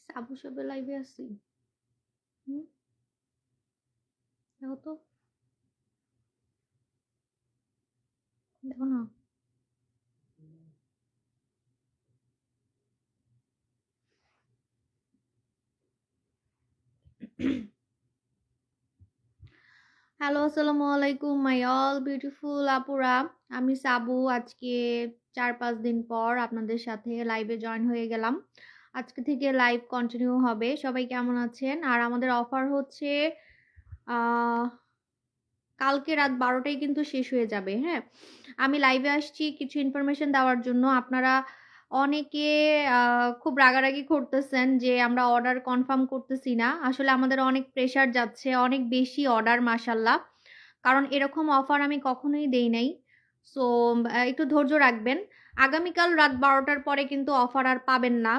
সাবু সাবে লাইভে আছি। হুম, দেখো তো, দেখো না। হ্যালো, আসসালামু আলাইকুম মাই অল বিউটিফুল আপুরা। আমি সাবু। আজকে 4-5 দিন পর আপনাদের সাথে লাইভে জয়েন হয়ে গেলাম। আজকে থেকে লাইভ কন্টিনিউ হবে। সবাই কেমন আছেন? আর আমাদের অফার হচ্ছে আহ কালকে রাত 12টায় কিন্তু শেষ হয়ে যাবে। হ্যাঁ, আমি লাইভে আসছি কিছু ইনফরমেশন দেওয়ার জন্য। আপনারা অনেকে খুব রাগারাগি করতেছেন যে আমরা অর্ডার কনফার্ম করতেছি না। আসলে আমাদের অনেক প্রেশার যাচ্ছে, অনেক বেশি অর্ডার মাশাল্লাহ। কারণ এরকম অফার আমি কখনোই দেই নাই। সো একটু ধৈর্য রাখবেন। আগামীকাল রাত 12টার পরে কিন্তু অফার আর পাবেন না।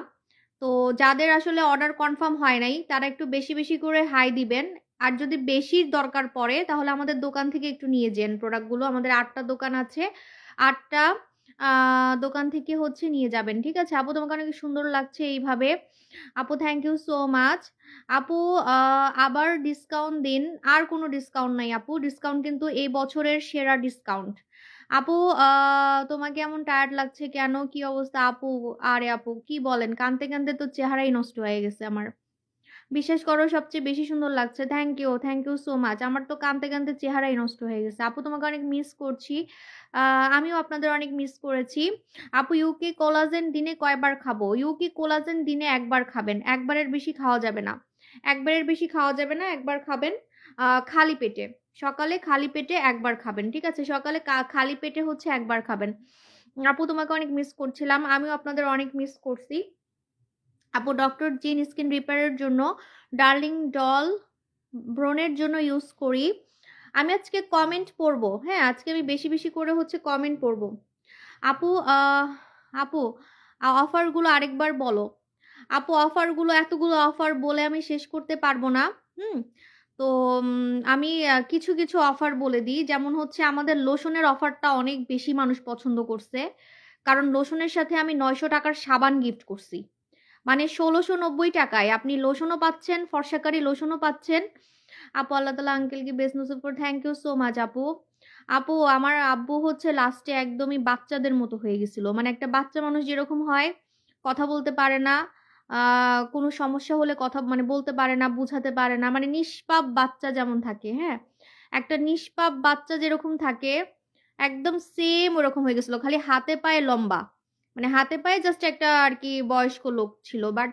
তো যাদের আসলে অর্ডার কনফার্ম হয় নাই তারা একটু বেশি বেশি করে হাই দিবেন। আর যদি বেশি দরকার পড়ে তাহলে আমাদের দোকান থেকে একটু নিয়ে যান প্রোডাক্টগুলো। আমাদের 8টা দোকান আছে, 8টা দোকান থেকে হচ্ছে নিয়ে যাবেন। ঠিক আছে আপু, তোমাকে অনেক সুন্দর লাগছে এইভাবে। আপু থ্যাংক ইউ সো মাচ। আপু আবার ডিসকাউন্ট দিন। আর কোনো ডিসকাউন্ট নাই আপু, ডিসকাউন্ট কিন্তু এই বছরের সেরা ডিসকাউন্ট। আপু তোমাকে এমন টায়ার্ড লাগছে কেন? কি অবস্থা আপু? আরে আপু কি বলেন, কানতে কানতে তো চেহারাই নষ্ট হয়ে গেছে আমার। বিশ্বাস করো সবচেয়ে বেশি সুন্দর লাগছে। Thank you so much. আমার তো কানতে কানতে চেহারাই নষ্ট হয়ে গেছে আপু, তোমাকে অনেক মিস করছি। আমিও আপনাদের অনেক মিস করেছি। আপু ইউকে কোলাজেন দিনে কয়বার খাবো? ইউকে কোলাজেন দিনে একবার খাবেন, একবারের বেশি খাওয়া যাবে না। একবারের বেশি খাওয়া যাবে না, একবার খাবেন খালি পেটে। সকালে খালি পেটে একবার খাবেন। ঠিক আছে, সকালে খালি পেটে হচ্ছে একবার খাবেন। আপু তোমাকে অনেক মিস করছিলাম, আমিও আপনাদের অনেক মিস করছি। আপু ডক্টর জিন স্কিন রিপেয়ারের জন্য ডার্লিং ডল ব্রণের জন্য ইউজ করি। আমি আজকে কমেন্ট পড়বো। হ্যাঁ, আজকে আমি বেশি বেশি করে হচ্ছে কমেন্ট পড়বো। আপু আপু অফারগুলো আরেকবার বলো। আপু অফারগুলো, এতগুলো অফার বলে আমি শেষ করতে পারবো না। হুম, তো আমি কিছু কিছু অফার বলে দিই। যেমন হচ্ছে আমাদের লোশনের অফারটা অনেক বেশি মানুষ পছন্দ করছে, কারণ লোশনের সাথে আমি 900 টাকার সাবান গিফট করছি। মানে 1690 টাকায় আপনি লোশনও পাচ্ছেন, ফর্সাকারী লোশনও পাচ্ছেন। আপু আল্লাহ তালা আঙ্কেলকে বেস্ট নসিব করে। থ্যাংক ইউ সো মাচ আপু। আপু আমার আব্বু হচ্ছে লাস্টে একদমই বাচ্চাদের মতো হয়ে গেছিল। মানে একটা বাচ্চা মানুষ যেরকম হয়, কথা বলতে পারে না, কোনো সমস্যা হলে কথা মানে বলতে পারে না, বুঝাতে পারে না, মানে নিষ্পাপ বাচ্চা যেমন থাকে। হ্যাঁ, একটা নিষ্পাপ বাচ্চা যেরকম থাকে একদম সেম ওরকম হয়ে গেছিল, খালি হাতে পায়ে লম্বা। মানে হাতে পায়ে জাস্ট একটা আর কি বয়স্ক লোক ছিল, বাট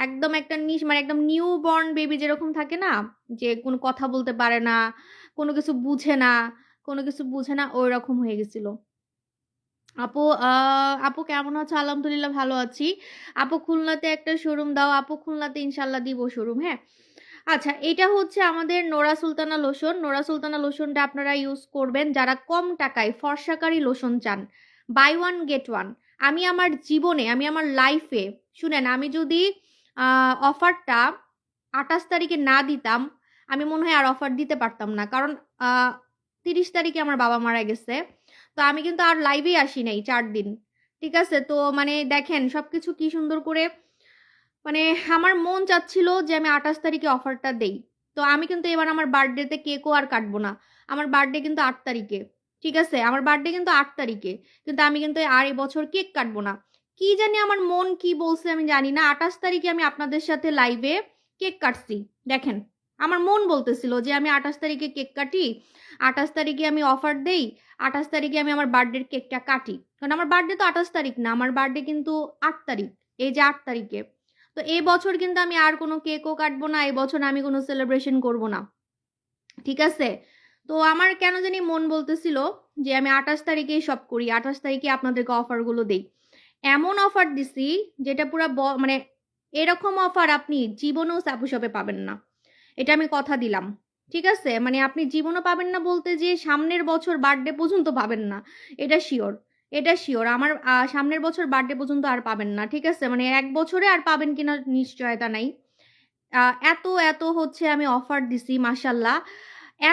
একদম একটা মানে একদম নিউ বর্ন বেবি যেরকম থাকে না, যে কোনো কথা বলতে পারে না, কোনো কিছু বুঝে না, কোনো কিছু বুঝে না, ওই রকম হয়ে গেছিল। আপু আপু কেমন আছো? আলহামদুলিল্লাহ ভালো আছি। আপু খুলনাতে একটা শোরুম দাও। আপু খুলনাতে ইনশাল্লাহ দিব শোরুম। হ্যাঁ, আচ্ছা এটা হচ্ছে আমাদের নোরা সুলতানা লোশন। নোরা সুলতানা লোশনটা আপনারা ইউজ করবেন যারা কম টাকায় ফর্সাকারী লোশন চান। Buy one get one. আমি আমার জীবনে, আমি আমার লাইফে, শুনেন, আমি যদি অফারটা 28 তারিখে না দিতাম, আমি মনে হয় আর অফার দিতে পারতাম না। কারণ 30 তারিখে আমার বাবা মারা গেছে। তো আমি কিন্তু আর লাইভেই আসি নাই 4 দিন। ঠিক আছে, তো মানে দেখেন সবকিছু কি সুন্দর করে, মানে আমার মন চাচ্ছিল যে আমি 28 তারিখে অফারটা দেই। তো আমি কিন্তু এবার আমার বার্থডেতে কেকও আর কাটবো না। আমার বার্থডে কিন্তু 8 তারিখে। ঠিক আছে, আমার বার্থডে কিন্তু 8 তারিখে, কিন্তু আমি কিন্তু আর এবছর কেক কাটবো না। কি জানি আমার মন কি বলছে আমি জানি না, 28 তারিখে আমি আপনাদের সাথে লাইভে কেক কাটছি। দেখেন, আমার মন বলতেছিল যে আমি 28 তারিখে কেক কাটি, 28 তারিখে আমি অফার দেই, 28 তারিখে আমি আমার বার্থডের কেকটা কাটি। কারণ আমার বার্থডে তো 28 তারিখ না, আমার বার্থডে কিন্তু 8 তারিখ। এই যে 8 তারিখে। তো এই বছর কিন্তু আমি আর কোনো কেকও কাটবো না, এই বছর আমি কোনো সেলিব্রেশন করব না। ঠিক আছে, তো আমার কেন জানি মন বলতেছিল যে আমি 28 তারিখেই সব করি, 28 তারিখে আপনাদেরকে অফারগুলো দেই। এমন অফার দিছি যেটা পুরো মানে এরকম অফার আপনি জীবনেও সাপু শপে পাবেন না। এটা আমি কথা দিলাম। ঠিক আছে, মানে আপনি জীবনও পাবেন না বলতে যে সামনের বছর বার্থডে পর্যন্ত পাবেন না, এটা শিওর। এটা শিওর আমার সামনের বছর বার্থডে পর্যন্ত আর পাবেন না। ঠিক আছে, মানে 1 বছরে আর পাবেন কিনা নিশ্চয়তা নাই। এত এত হচ্ছে আমি অফার দিছি মাশাল্লাহ।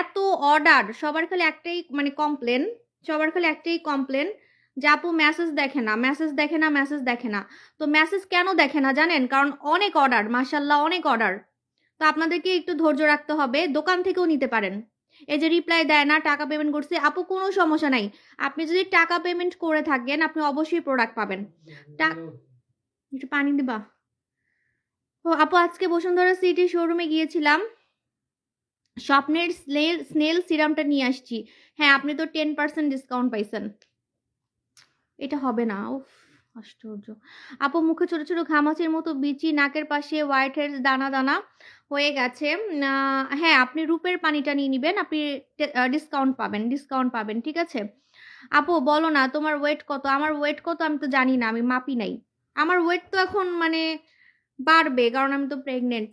এত অর্ডার, সবার খালি একটাই মানে কমপ্লেন, সবার খালি একটাই কমপ্লেন যে আপু মেসেজ দেখে না, মেসেজ দেখে না, মেসেজ দেখে না। তো মেসেজ কেন দেখে না জানেন? কারণ অনেক অর্ডার, মাশাআল্লাহ অনেক অর্ডার। তো আপনাদেরকে একটু ধৈর্য রাখতে হবে। দোকান থেকেও নিতে পারেন। এই যে রিপ্লাই দেয় না, টাকা পেমেন্ট করছি, আপু কোনো সমস্যা নাই। আপনি যদি টাকা পেমেন্ট করে থাকেন আপনি অবশ্যই প্রোডাক্ট পাবেন। একটু পানি দিবা? ও আপু আজকে বসুন্ধরা সিটি শোরুমে গিয়েছিলাম, স্বপ্নের স্নেল সিরামটা নিয়ে আসছি। হ্যাঁ আপনি তো 10% ডিসকাউন্ট পাইছেন। এটা হবে না, উফ আশ্চর্য। আপু মুখে ছোট ছোট ঘামাচির মতো বিচি, নাকের পাশে হোয়াইট হেডস দানা দানা হয়ে গেছে। হ্যাঁ আপনি রূপের পানিটা নিয়ে নিবেন, আপনি ডিসকাউন্ট পাবেন, ডিসকাউন্ট পাবেন, ঠিক আছে। আপু বলো না তোমার ওয়েট কত? আমার ওয়েট কত আমি তো জানি না, আমি মাপি নাই। আমার ওয়েট তো এখন মানে বাড়বে, কারণ আমি তো প্রেগনেন্ট।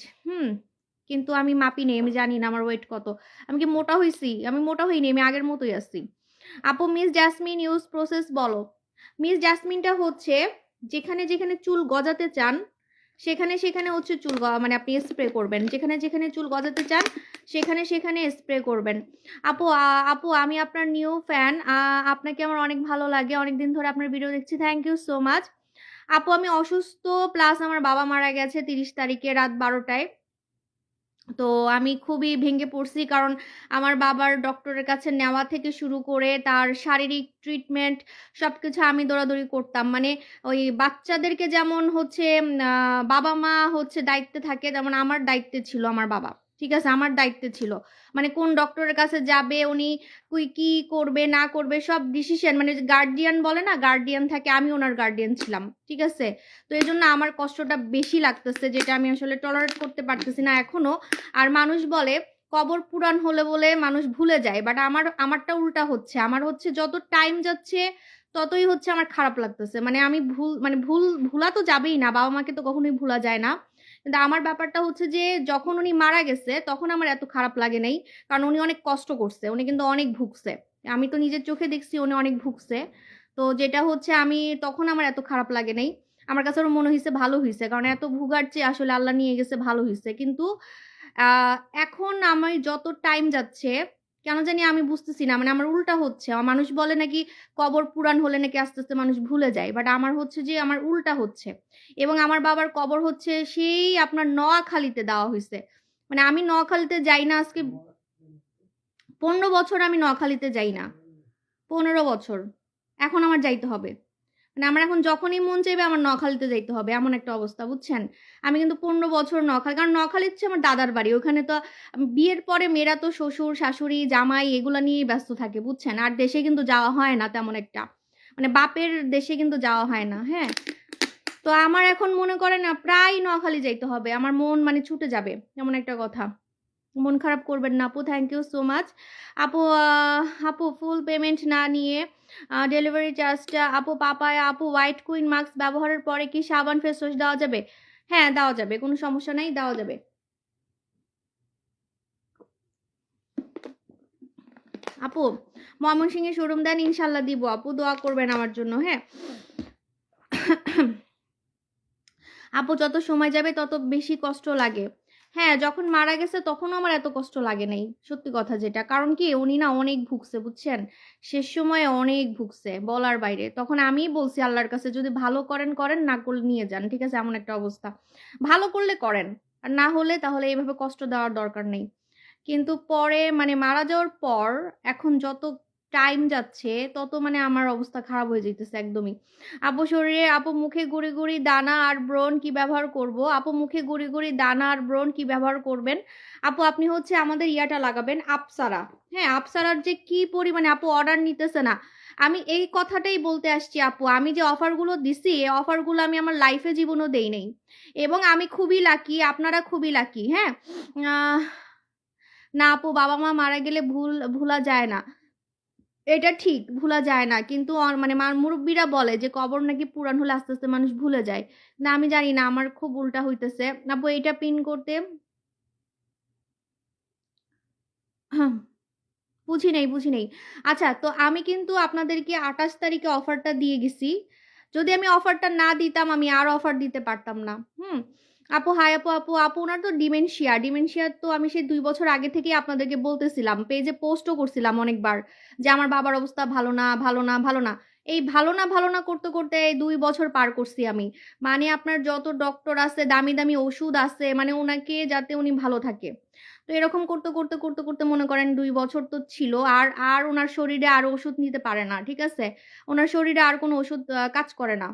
কিন্তু আমি মাপি নেই, আমি জানি না আমার ওয়েট কত। আমি কি মোটা হইছি? আমি মোটা হইনি, আমি আগের মতোই আছি। আপু মিস জাসমিন ইউজ প্রসেস বলো। মিস জাসমিনটা হচ্ছে যেখানে যেখানে চুল গজাতে চান সেখানে সেখানে হচ্ছে মানে আপনি স্প্রে করবেন, যেখানে যেখানে চুল গজাতে চান সেখানে সেখানে স্প্রে করবেন। আপু আপু আমি আপনার নিউ ফ্যান, আপনাকে আমার অনেক ভালো লাগে, অনেকদিন ধরে আপনার ভিডিও দেখছি, থ্যাংক ইউ সো মাচ। আপু আমি অসুস্থ, প্লাস আমার বাবা মারা গেছে 30 তারিখে রাত 12টায়। তো আমি খুবই ভেঙে পড়ছি, কারণ আমার বাবার ডক্টরের কাছে নেওয়া থেকে শুরু করে তার শারীরিক ট্রিটমেন্ট সবকিছু আমি দৌড়াদৌড়ি করতাম। মানে ওই বাচ্চাদেরকে যেমন হচ্ছে বাবা মা হচ্ছে দায়িত্বে থাকে, তেমন আমার দায়িত্বে ছিল আমার বাবা, ঠিক আছে, আমার দায়িত্বে ছিল। মানে কোন ডক্টরের কাছে যাবে, উনি কি করবে না করবে সব ডিসিশন, মানে গার্ডিয়ান বলে না, গার্ডিয়ান থাকে, আমি ওনার গার্ডিয়ান ছিলাম, ঠিক আছে। তো এই জন্য আমার কষ্টটা বেশি লাগতেছে, যেটা আমি আসলে টলারেট করতে পারতেছি না এখনো। আর মানুষ বলে কবর পুরাণ হলে বলে মানুষ ভুলে যায়, বাট আমারটা উল্টা হচ্ছে। আমার হচ্ছে যত টাইম যাচ্ছে ততই হচ্ছে আমার খারাপ লাগতেছে। মানে আমি ভুলা তো যাবেই না, বাবা মাকে তো কখনোই ভুলা যায় না। কিন্তু আমার ব্যাপারটা হচ্ছে যে যখন উনি মারা গেছে তখন আমার এত খারাপ লাগে নাই, কারণ উনি অনেক কষ্ট করছে, উনি কিন্তু অনেক ভুগছে। আমি তো নিজের চোখে দেখছি উনি অনেক ভুগছে। তো যেটা হচ্ছে আমি তখন আমার এত খারাপ লাগে নাই, আমার কাছে মনে হয়েছে ভালো হয়েছে, কারণ এত ভুগার চেয়ে আসলে আল্লাহ নিয়ে গেছে, ভালো হয়েছে। কিন্তু এখন আমি যত টাইম যাচ্ছে কেন জানি আমি বুঝতেছি না, মানে আমার উল্টা হচ্ছে। আমার মানুষ বলে নাকি কবর পুরাণ হলে নাকি আস্তে আস্তে মানুষ ভুলে যায়, বাট আমার হচ্ছে যে আমার উল্টা হচ্ছে। এবং আমার বাবার কবর হচ্ছে সেই আপনার নোয়াখালীতে দেওয়া হয়েছে। মানে আমি নোয়াখালীতে যাই না আজকে 15 বছর, আমি নোয়াখালীতে যাই না 15 বছর। এখন আমার যাইতে হবে, মানে আমার এখন যখনই মন চাইবে আমার নোয়াখালীতে যাইতে হবে, এমন একটা অবস্থা, বুঝছেন। আমি কিন্তু 15 বছর নোয়াখালী, কারণ নোয়াখালী হচ্ছে আমার দাদার বাড়ি, ওখানে তো বিয়ের পরে মেয়েরা তো শ্বশুর শাশুড়ি জামাই এগুলা নিয়েই ব্যস্ত থাকে, বুঝছেন। আর দেশে কিন্তু যাওয়া হয় না তেমন একটা, মানে বাপের দেশে কিন্তু যাওয়া হয় না। হ্যাঁ, তো আমার এখন মনে করেন না প্রায় নোয়াখালী যাইতে হবে, আমার মন মানে ছুটে যাবে, এমন একটা কথা। মন খারাপ করবেন না আপু, থ্যাংক ইউ সো মাচ। আপু আপু ফুল পেমেন্ট না নিয়ে ডেলিভারি চার্জটা আপু পাপায়া, আপু হোয়াইট কুইন মাস্ক ব্যবহারের পরে কি সাবান ফেস ওয়াশ দেওয়া যাবে? হ্যাঁ দেওয়া যাবে, কোনো সমস্যা নাই, দেওয়া যাবে। আপু ময়মনসিংহে শোরুম দেন, ইনশাল্লাহ দিব আপু, দোয়া করবেন আমার জন্য। হ্যাঁ আপু যত সময় যাবে তত বেশি কষ্ট লাগে। হ্যাঁ যখন মারা গেছে তখনও আমার এত কষ্ট লাগে নাই, সত্যি কথা যেটা, কারণ কি উনি না অনেক ভুগছে, বুঝছেন। শেষ সময়ে অনেক ভুগছে বলার বাইরে। তখন আমিই বলছি আল্লাহর কাছে যদি ভালো করেন করেন, না করলে নিয়ে যান, ঠিক আছে, এমন একটা অবস্থা। ভালো করলে করেন, আর না হলে তাহলে এইভাবে কষ্ট দেওয়ার দরকার নেই। কিন্তু পরে মানে মারা যাওয়ার পর এখন যত টাইম যাচ্ছে তত মানে আমার অবস্থা খারাপ হয়ে যেতেছে একদমই। আপু শরীরে, আপু মুখে গুড়ি গুড়ি দানা আর ব্রণ কি ব্যবহার করব? আপু মুখে গুড়ি গুড়ি দানা আর ব্রণ কি ব্যবহার করবেন? আপু আপনি হচ্ছে আমাদের ইয়াটা লাগাবেন, আপসারা। হ্যাঁ আপসারার যে কি পরিমাণে আপু অর্ডার নিতেছে না। আমি এই কথাটাই বলতে আসছি আপু, আমি যে অফারগুলো দিছি এই অফারগুলো আমি আমার লাইফে জীবনও দেই নাই। এবং আমি খুবই লাকি, আপনারা খুবই লাকি। হ্যাঁ না আপু বাবা মা মারা গেলে ভুলা যায় না, এটা ঠিক ভুলা যায় না, কিন্তু মানে মুরব্বীরা বলে যে কবর নাকি পুরান হলে আস্তে আস্তে মানুষ ভুলে যায়। না আমি জানি না, আমার খুব উল্টা হইতেছে। আপু এটা পিন করতে বুঝি নাই, বুঝি নাই। আচ্ছা তো আমি কিন্তু আপনাদেরকে 28 তারিখে অফারটা দিয়ে গেছি। যদি আমি অফারটা না দিতাম আমি আর অফার দিতে পারতাম না। আপু হাই আপু, আপু ওনার তো ডিমেনশিয়া তো আমি সেই 2 বছর আগে থেকেই আপনাদেরকে বলতেছিলাম, পেজে পোস্টও করছিলাম অনেকবার যে আমার বাবার অবস্থা ভালো না, ভালো না, ভালো না। এই ভালো না ভালো না করতে করতে 2 বছর পার করছি আমি। মানে আপনার যত ডক্টর আছে, দামি দামি ওষুধ আছে, মানে ওনাকে যাতে উনি ভালো থাকে। তো এরকম করতে করতে করতে করতে মনে করেন 2 বছর তো ছিল। আর আর ওনার শরীরে আর ওষুধ নিতে পারে না, ঠিক আছে? ওনার শরীরে আর কোনো ওষুধ কাজ করে না।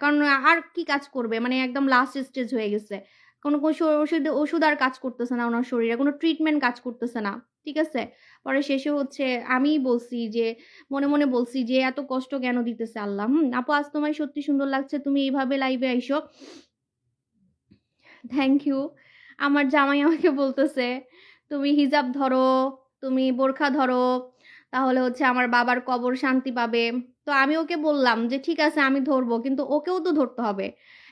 কারণ আর কি কাজ করবে, মানে একদম লাস্ট স্টেজ হয়ে গেছে। কোনো ওষুধ ওষুধ আর কাজ করতেছে না ওনার শরীরে, কোনো ট্রিটমেন্ট কাজ করতেছে না, ঠিক আছে? পরে শেষে হচ্ছে আমিই বলছি যে, মনে মনে বলছি যে এত কষ্ট কেন দিতেছে আল্লাহ। আপু আজ তোমায় সত্যি সুন্দর লাগছে, তুমি এইভাবে লাইভে আইসো। Thank you. আমার জামাই আমাকে বলতেছে তুমি হিজাব ধরো, তুমি বোরখা ধরো, তাহলে হচ্ছে আমার বাবার কবর শান্তি পাবে। তো আমি ওকে বললাম যে ঠিক আছে আমি ধরবো, কিন্তু ওকেও তো ধরতে হবে।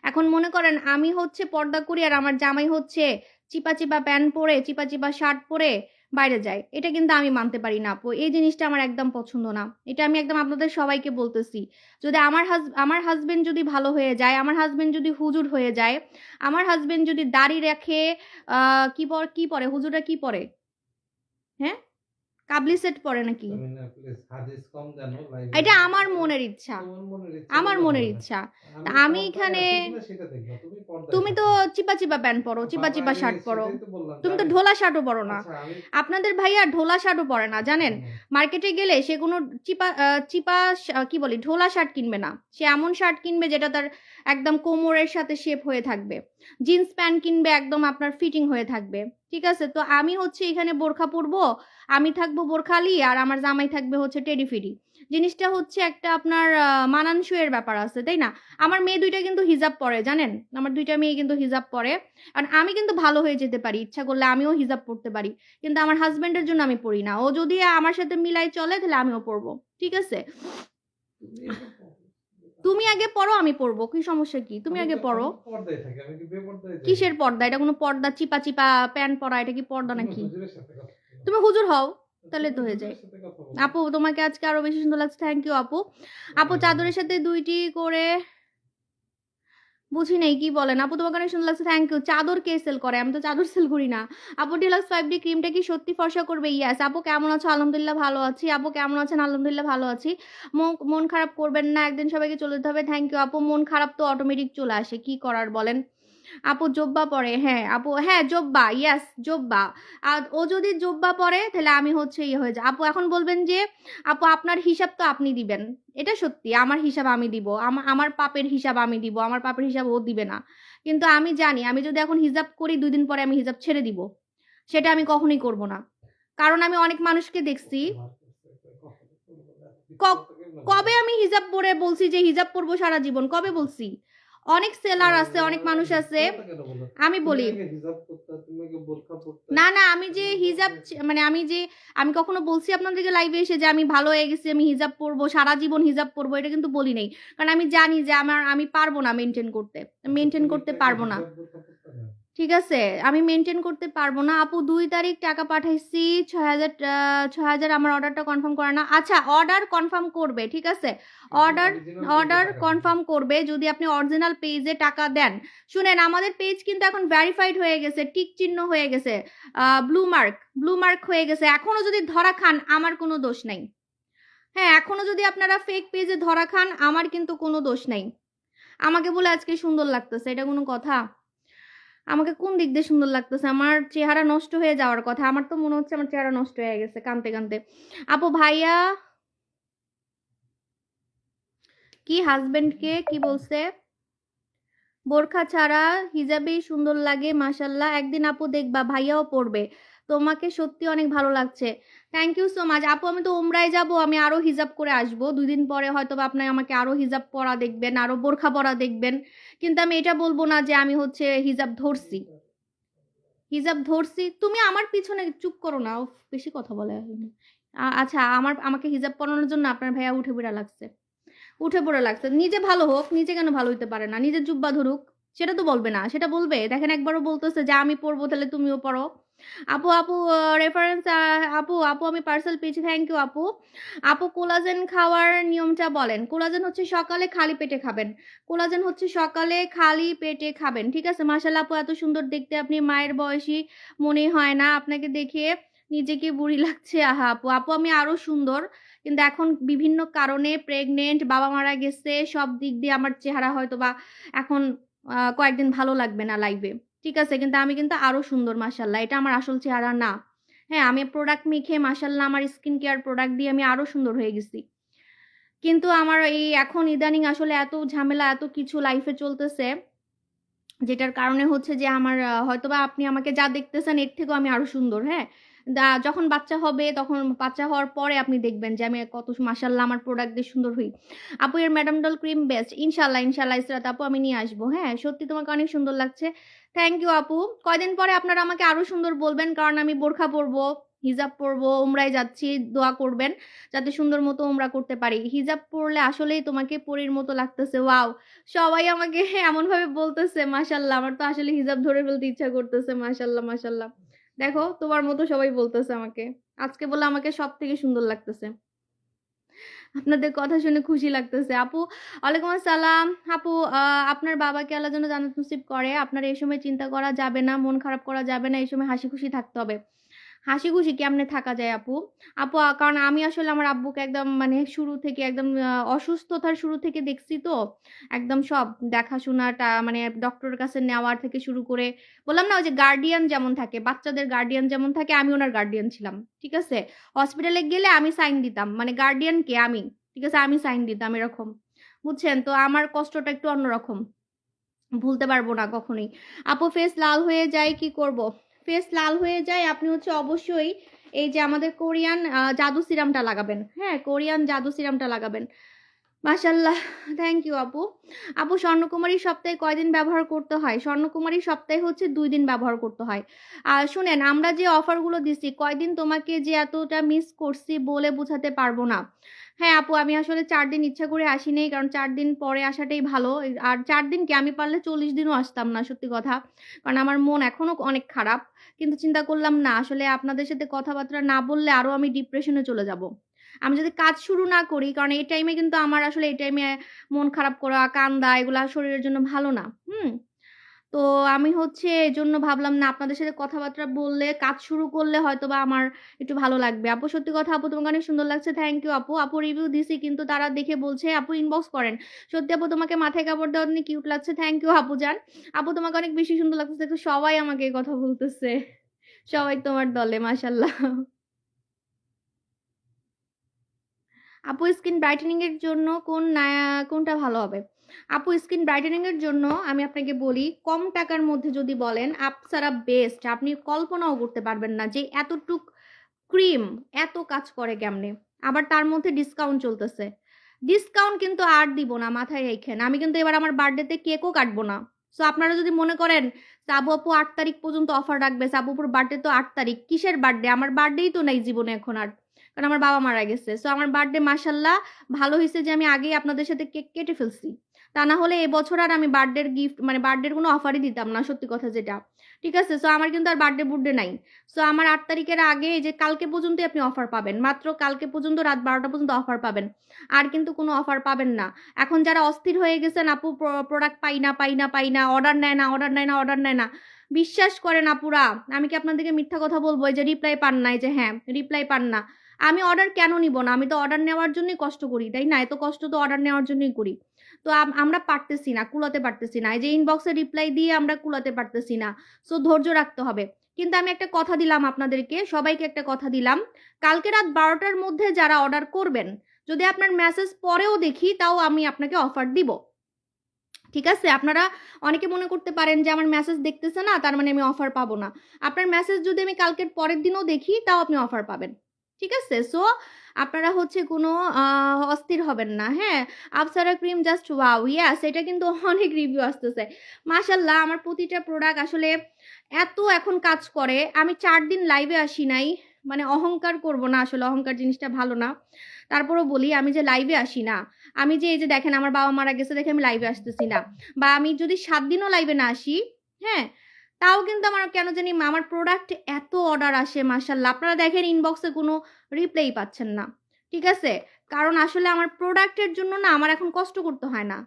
এখন মনে করেন আমি হচ্ছে পর্দা করি আর আমার জামাই হচ্ছে চিপা চিপা প্যান্ট পরে, চিপা চিপা শার্ট পরে বাইরে যায়। এটা কিন্তু আমি মানতে পারি না আপু, এই জিনিসটা আমার একদম পছন্দ না। এটা আমি একদম আপনাদের সবাইকে বলতেছি। যদি আমার হাজবেন্ড যদি ভালো হয়ে যায়, আমার হাজবেন্ড যদি হুজুর হয়ে যায়, আমার হাজবেন্ড যদি দাড়ি রাখে, কি পরে হুজুররা কি পরে? হ্যাঁ, কাবলি সেট পরে নাকি? এটা আমার মনের ইচ্ছা, আমার মনের ইচ্ছা। তা আমি এখানে, তুমি তো চিপা চিপা প্যান্ট পরো, চিপা চিপা শার্ট পরো, তুমি তো ঢোলা শার্টও পরো না। আপনাদের ভাইয়া ঢোলা শার্টও পরে না, জানেন? মার্কেটে গেলে সে কোনো চিপা চিপা কি বলি ঢোলা শার্ট কিনবে না, সে এমন শার্ট কিনবে যেটা তার একদম কোমরের সাথে শেপ হয়ে থাকবে। জিন্স প্যান্ট কিনবে একদম আপনার ফিটিং হয়ে থাকবে, ঠিক আছে? তো আমি হচ্ছে এখানে বোরখা পরবো, আমি থাকবো বোরখালি, আর আমার জামাই থাকবে হচ্ছে টেডি ফিডি। জিনিসটা হচ্ছে একটা আপনার মানানসইয়ের ব্যাপার আছে, তাই না? আমার মেয়ে দুইটা কিন্তু হিজাব পরে, জানেন? আমার দুইটা মেয়ে কিন্তু হিজাব পরে। আর আমি কিন্তু ভালো হয়ে যেতে পারি, ইচ্ছা করলে আমিও হিজাব পড়তে পারি। কিন্তু আমার হাজবেন্ডের জন্য আমি পড়ি না। ও যদি আমার সাথে মিলাই চলে তাহলে আমিও পড়বো, ঠিক আছে? তুমি আগে পড়ো, আমি পড়বো, কি সমস্যা কি? তুমি আগে পড়ো। কিসের পর্দা? এটা কোনো পর্দা? চিপা চিপা প্যান্ট পরা এটা কি পর্দা নাকি? তুমি হুজুর হও, তাহলে তো হয়ে যায়। আপু তোমাকে আজকে আরো বেশি সুন্দর লাগছে, থ্যাংক ইউ আপু। আপু চাদরের সাথে 2টি করে, বুঝি নাই কি বলেন আপু, তোমাকে অনেক সুন্দর লাগছে, থ্যাংক ইউ। চাদর কে সেল করে? আমি তো চাদর সেল করি না। আপু ডিলাক্স 5D ক্রিমটা কি সত্যি ফর্সা করবে? ইয়াস। আপু কেমন আছো? আলহামদুলিল্লাহ ভালো আছি। আপু কেমন আছেন? আলহামদুলিল্লাহ ভালো আছি। মন খারাপ করবেন না, একদিন সবাইকে চলে যেতে হবে। থ্যাংক ইউ আপু। মন খারাপ তো অটোমেটিক চলে আসে, কি করার বলেন? আপু জোব্বা পরে, হ্যাঁ আপু, হ্যাঁ জোব্বা, ইয়াস জোব্বা। আর ও যদি জোব্বা পরে তাহলে আমি হচ্ছে ইয়ে হয়ে যায়। আপু এখন বলবেন যে আপু আপনার হিসাব তো আপনি দিবেন। এটা সত্যি, আমার হিসাব আমি দিব, আমার পাপের হিসাব আমি দিব, আমার পাপের হিসাব ও দিবে না। কিন্তু আমি জানি আমি যদি এখন হিজাব করি 2 দিন পরে আমি হিজাব ছেড়ে দিব, সেটা আমি কখনোই করব না। কারণ আমি অনেক মানুষকে দেখছি। কবে আমি হিজাব পরে বলছি যে হিজাব পরবো সারা জীবন? কবে বলছি? অনেক সেলার আছে, অনেক মানুষ আছে। আমি বলি না না, আমি যে হিজাব মানে আমি কখনো বলছি আপনাদেরকে লাইভে এসে যে আমি ভালো হয়ে গেছি, আমি হিজাব পরবো সারা জীবন, হিজাব পরবো? এটা কিন্তু বলি নাই। কারণ আমি জানি যে আমি পারবো না মেনটেন করতে পারবো না, ঠিক আছে? আমি মেনটেন করতে পারবো না। আপু 2 তারিখ টাকা পাঠাইছি 6,000, 6,000 আমার অর্ডারটা কনফার্ম করে না। আচ্ছা অর্ডার কনফার্ম করবে, ঠিক আছে? অর্ডার অর্ডার কনফার্ম করবে যদি আপনি অরিজিনাল পেজে টাকা দেন। শুনেন, আমাদের পেজ কিন্তু এখন ভেরিফাইড হয়ে গেছে, টিক চিহ্ন হয়ে গেছে, ব্লু মার্ক হয়ে গেছে। এখনো যদি ধরা খান আমার কোনো দোষ নাই। হ্যাঁ, এখনো যদি আপনারা ফেক পেজে ধরা খান আমার কিন্তু কোনো দোষ নাই। আমাকে বলে আজকে সুন্দর লাগতেছে, এটা কোনো কথা? আমাকে কোন দিক দিয়ে সুন্দর লাগতেছে? আমার চেহারা নষ্ট হয়ে যাওয়ার কথা। আমার তো মনে হচ্ছে আমার চেহারা নষ্ট হয়ে গেছে কানতে কানতে। আপু ভাইয়া কি হাজবেন্ডকে কি বলছে? বোরখা ছাড়া হিজাবেই সুন্দর লাগে মাশাল্লাহ। একদিন আপু দেখবা ভাইয়াও পরবে, তোমাকে সত্যি অনেক ভালো লাগছে। থ্যাংক ইউ সো মাচ আপু। আমি তো উমরায় যাব, আমি আরো হিজাব করে আসবো 2 দিন পরে, হয়তো আপনি আমাকে আরো হিজাব পরা দেখবেন, আরো বোরখা পরা দেখবেন। কিন্তু আমি এটা বলবো না যে আমি হচ্ছে হিজাব ধরছি। হিজাব ধরছি, তুমি আমার পিছনে চুপ করো না, উফ, বেশি কথা বলে। আচ্ছা আমাকে হিজাব পরানোর জন্য আপনার ভাইয়া উঠে পড়ে লাগছে। নিজে ভালো হোক, নিজে কেন ভালো হইতে পারে না? নিজে জুব্বা ধরুক, সেটা তো বলবে না? সেটা বলবে? দেখেন একবারও বলতেছে যে আমি পড়বো, তাহলে তুমিও পড়ো। আপু আপু রেফারেন্স, আপু আপু আমি পার্সেল পেয়েছি, থ্যাংক ইউ আপু। আপু কোলাজেন খাওয়ার নিয়মটা বলেন। কোলাজেন হচ্ছে সকালে খালি পেটে খাবেন, কোলাজেন হচ্ছে সকালে খালি পেটে খাবেন, ঠিক আছে? মাশাআল্লাহ আপু এত সুন্দর দেখতে, আপনি মায়ের বয়সী মনে হয় না, আপনাকে দেখে নিজেকে বুড়ি লাগছে। আহা আপু, আপু আমি আরো সুন্দর, কিন্তু এখন বিভিন্ন কারণে প্রেগনেন্ট, বাবা মারা গেছে, সব দিক দিয়ে আমার চেহারা হয়তো বা এখন কয়েকদিন ভালো লাগবে না লাইভে। ঠিক আছে? কিন্তু আমি কিন্তু আরো সুন্দর মাশাআল্লাহ। এটা আমার আসল চেহারা না। হ্যাঁ, আমি প্রোডাক্ট মেখে মাশাআল্লাহ আমার স্কিন কেয়ার প্রোডাক্ট দিয়ে আমি আরো সুন্দর হয়ে গেছি। কিন্তু আমার এই এখন ইদানিং আসলে এত ঝামেলা, এত কিছু লাইফে চলতেছে, যেটার কারণে হচ্ছে যে আমার হয়তোবা আপনি আমাকে যা দেখতেছেন এর থেকেও আমি আরো সুন্দর, হ্যাঁ? যখন বাচ্চা হবে, তখন বাচ্চা হওয়ার পরে আপনি দেখবেন যে আমি কত মাশাআল্লাহ আমার প্রোডাক্ট দিয়ে সুন্দর হই। আপু এর ম্যাডাম ডল ক্রিম বেস্ট। ইনশাআল্লাহ, ইনশাআল্লাহ ইসরাত আপু আমি নিয়ে আসবো। হ্যাঁ, সত্যি তোমাকে অনেক সুন্দর লাগছে। থ্যাংক ইউ আপু। কয়দিন পরে আপনারা আমাকে আরো সুন্দর বলবেন, কারণ আমি বোরখা পরবো, হিজাব পরবো, উমরায় যাচ্ছি। দোয়া করবেন যাতে সুন্দর মতো উমরা করতে পারি। হিজাব পরলে আসলেই তোমাকে পরীর মতো লাগতেছে। ওয়াও! সবাই আমাকে এমনভাবে বলতেছে মাশাআল্লাহ। আমার তো আসলে হিজাব ধরে ফেলতে ইচ্ছা করতেছে। মাশাআল্লাহ, মাশাআল্লাহ। দেখো তোমার মতো সবাই বলতেছে আমাকে। আজকে বলে আমাকে সবথেকে সুন্দর লাগতেছে। আপনাদের কথা শুনে খুশি লাগতেছে। আপু ওয়ালাইকুম আসসালাম। আপু আপনার বাবাকে আল্লাহ যেন জান্নাত নসিব করে। আপনার এই সময় চিন্তা করা যাবে না, মন খারাপ করা যাবে না। এই সময় হাসি খুশি থাকতে হবে। হাসি খুশি কেমনে থাকা যায় আপু? আপু কারণ আমি আসলে আমার আব্বুকে একদম মানে শুরু থেকে একদম অসুস্থতার শুরু থেকে দেখছি তো। একদম সব দেখাশোনাটা মানে ডক্টরের কাছে নেওয়ার থেকে শুরু করে বললাম না ওই যে গার্ডিয়ান যেমন থাকে, বাচ্চাদের গার্ডিয়ান যেমন থাকে আমি উনার গার্ডিয়ান ছিলাম। ঠিক আছে? হসপিটালে গেলে আমি সাইন দিতাম। মানে গার্ডিয়ান কে? আমি। ঠিক আছে? আমি সাইন দিতাম এরকম। বুঝছেন? তো আমার কষ্টটা একটু অন্যরকম। ভুলতে পারবো না কখনোই। আপু ফেস লাল হয়ে যায় কি করব? ফেস লাল হয়ে যায় আপনি হচ্ছে অবশ্যই এই যে আমাদের কোরিয়ান জাদু সিরামটা লাগাবেন। হ্যাঁ, কোরিয়ান জাদু সিরামটা লাগাবেন। মাশাআল্লাহ, থ্যাংক ইউ আপু। আপু স্বর্ণকুমারী সপ্তাহে কয়দিন ব্যবহার করতে হয়? স্বর্ণকুমারী সপ্তাহে হচ্ছে ২ দিন ব্যবহার করতে হয়। আর শুনেন আমরা যে অফারগুলো দিছি কয়দিন তোমাকে যে এতটা মিস করছি বলে বোঝাতে পারবো না। হ্যাঁ আপু আমি আসলে ৪ দিন ইচ্ছা করে আসি নাই। কারণ ৪ দিন পরে আসাটাই ভালো। আর ৪ দিন কি আমি পারলে ৪০ দিনও আসতাম না সত্যি কথা। কারণ আমার মন এখনো অনেক খারাপ। কিন্তু চিন্তা করলাম না আসলে আপনাদের সাথে কথাবার্তা না বললে আরো আমি ডিপ্রেশনে চলে যাব। আমি যদি কাজ শুরু না করি, কারণ এই টাইমে কিন্তু আমার আসলে এই টাইমে মন খারাপ করা, কান্দা এগুলা শরীরের জন্য ভালো না। হুম? তো আমি হচ্ছে এজন্য ভাবলাম না আপনাদের সাথে কথাবার্তা বললে, কাজ শুরু করলে হয়তোবা আমার একটু ভালো লাগবে। আপু সত্যি কথা আপু তোমাকে অনেক সুন্দর লাগছে। থ্যাংক ইউ আপু। আপু রিভিউ দিছি কিন্তু তারা দেখে বলছে আপু ইনবক্স করেন। সত্যি আপু তোমাকে মাথায় কাপড় দেওয়া অনেক কিউট লাগছে। থ্যাংক ইউ আপু জান। আপু তোমাকে অনেক বেশি সুন্দর লাগতেছে। তো সবাই আমাকে এই কথা বলতেছে। সবাই তোমার দলে মাশাআল্লাহ। আপু স্কিন ব্রাইটেনিং এর জন্য কোনটা ভালো হবে? আপু স্কিন ব্রাইটেনিং এর জন্য আমি আপনাকে বলি, কম টাকার মধ্যে যদি বলেন আপসারা বেস্ট। আপনি কল্পনাও করতে পারবেন না যে এতটুক ক্রিম এত কাজ করে কেমনে। আবার তার মধ্যে ডিসকাউন্ট চলতেছে। ডিসকাউন্ট কিন্তু আর দিব না, মাথায় রাইখেন। আমি কিন্তু এবার আমার বার্থডেতে কেকও কাটবো না। সো আপনারা যদি মনে করেন সাবু আপু ৮ তারিখ পর্যন্ত অফার রাখবে, সাবু আপুর বার্থডে তো ৮ তারিখ, কিসের বার্থডে? আমার বার্থডেই তো নাই জীবনে এখন আর। কারণ আমার বাবা মারা গেছে। সো আমার বার্থডে মাশাআল্লাহ ভালো হইছে যে আমি আগেই আপনাদের সাথে কেক কেটে ফেলছি। তা না হলে এবছর আর আমি বার্থডের গিফট মানে বার্থডের কোনো অফারই দিতাম না সত্যি কথা যেটা। ঠিক আছে? সো আমার কিন্তু আর বার্থডে নাই। সো আমার ৮ তারিখের আগে এই যে কালকে পর্যন্তই আপনি অফার পাবেন। মাত্র কালকে পর্যন্ত রাত ১২টা পর্যন্ত অফার পাবেন। আর কিন্তু কোনো অফার পাবেন না। এখন যারা অস্থির হয়ে গেছেন আপু প্রোডাক্ট পাই না, অর্ডার নেয় না, অর্ডার নেয় না, অর্ডার নেয় না। বিশ্বাস করেন আপুরা, আমি কি আপনাদেরকে মিথ্যা কথা বলবো? এই যে রিপ্লাই পান না, এই যে হ্যাঁ, রিপ্লাই পান না। আমি অর্ডার কেন নিব না? আমি তো অর্ডার নেওয়ার জন্যই কষ্ট করি, তাই না? এত কষ্ট তো অর্ডার নেওয়ার জন্যই করি। তো আমরা পারতেছি না, কুলাতে পারতেছি না। এই যে ইনবক্সে রিপ্লাই দিয়ে আমরা কুলাতে পারতেছি না। সো ধৈর্য রাখতে হবে। কিন্তু আমি একটা কথা দিলাম আপনাদেরকে, সবাইকে একটা কথা দিলাম। কালকে রাত ১২টার মধ্যে যারা অর্ডার করবেন, যদি আপনার মেসেজ পরেও দেখি তাও আমি আপনাকে অফার দিব। ঠিক আছে? আপনারা অনেকে মনে করতে পারেন যে আমার মেসেজ দেখতেছে না তার মানে আমি অফার পাবো না। আপনার মেসেজ যদি আমি কালকের পরের দিনও দেখি তাও আপনি অফার পাবেন। ঠিক আছে? সো আপনারা হচ্ছে কোনো অস্থির হবেন না। হ্যাঁ? আপ্সারা ক্রিম জাস্ট ওয়াও! ইয়েস এটা কিন্তু অনেক রিভিউ আসতেছে। মাশাআল্লাহ আমার প্রতিটা প্রোডাক্ট আসলে এত এখন কাজ করে। আমি ৪ দিন লাইভে আসি নাই। মানে অহংকার করব না আসলে অহংকার জিনিসটা ভালো না। তারপরেও বলি আমি যে লাইভে আসি না। আমি যে এই যে দেখেন আমার বাবা মারা গেছে দেখে আমি লাইভে আসতেছি না। বা আমি যদি ৭ দিনও লাইভে না আসি, হ্যাঁ? তাও কিন্তু আমার কেন জানি আমার প্রোডাক্ট এত অর্ডার আসে মাশাআল্লাহ। আপনারা দেখেন ইনবক্সে কোনো রিপ্লাই পাচ্ছেন না। ঠিক আছে? কারণ আসলে আমার প্রোডাক্টের জন্য না আমার এখন কষ্ট করতে হয় না।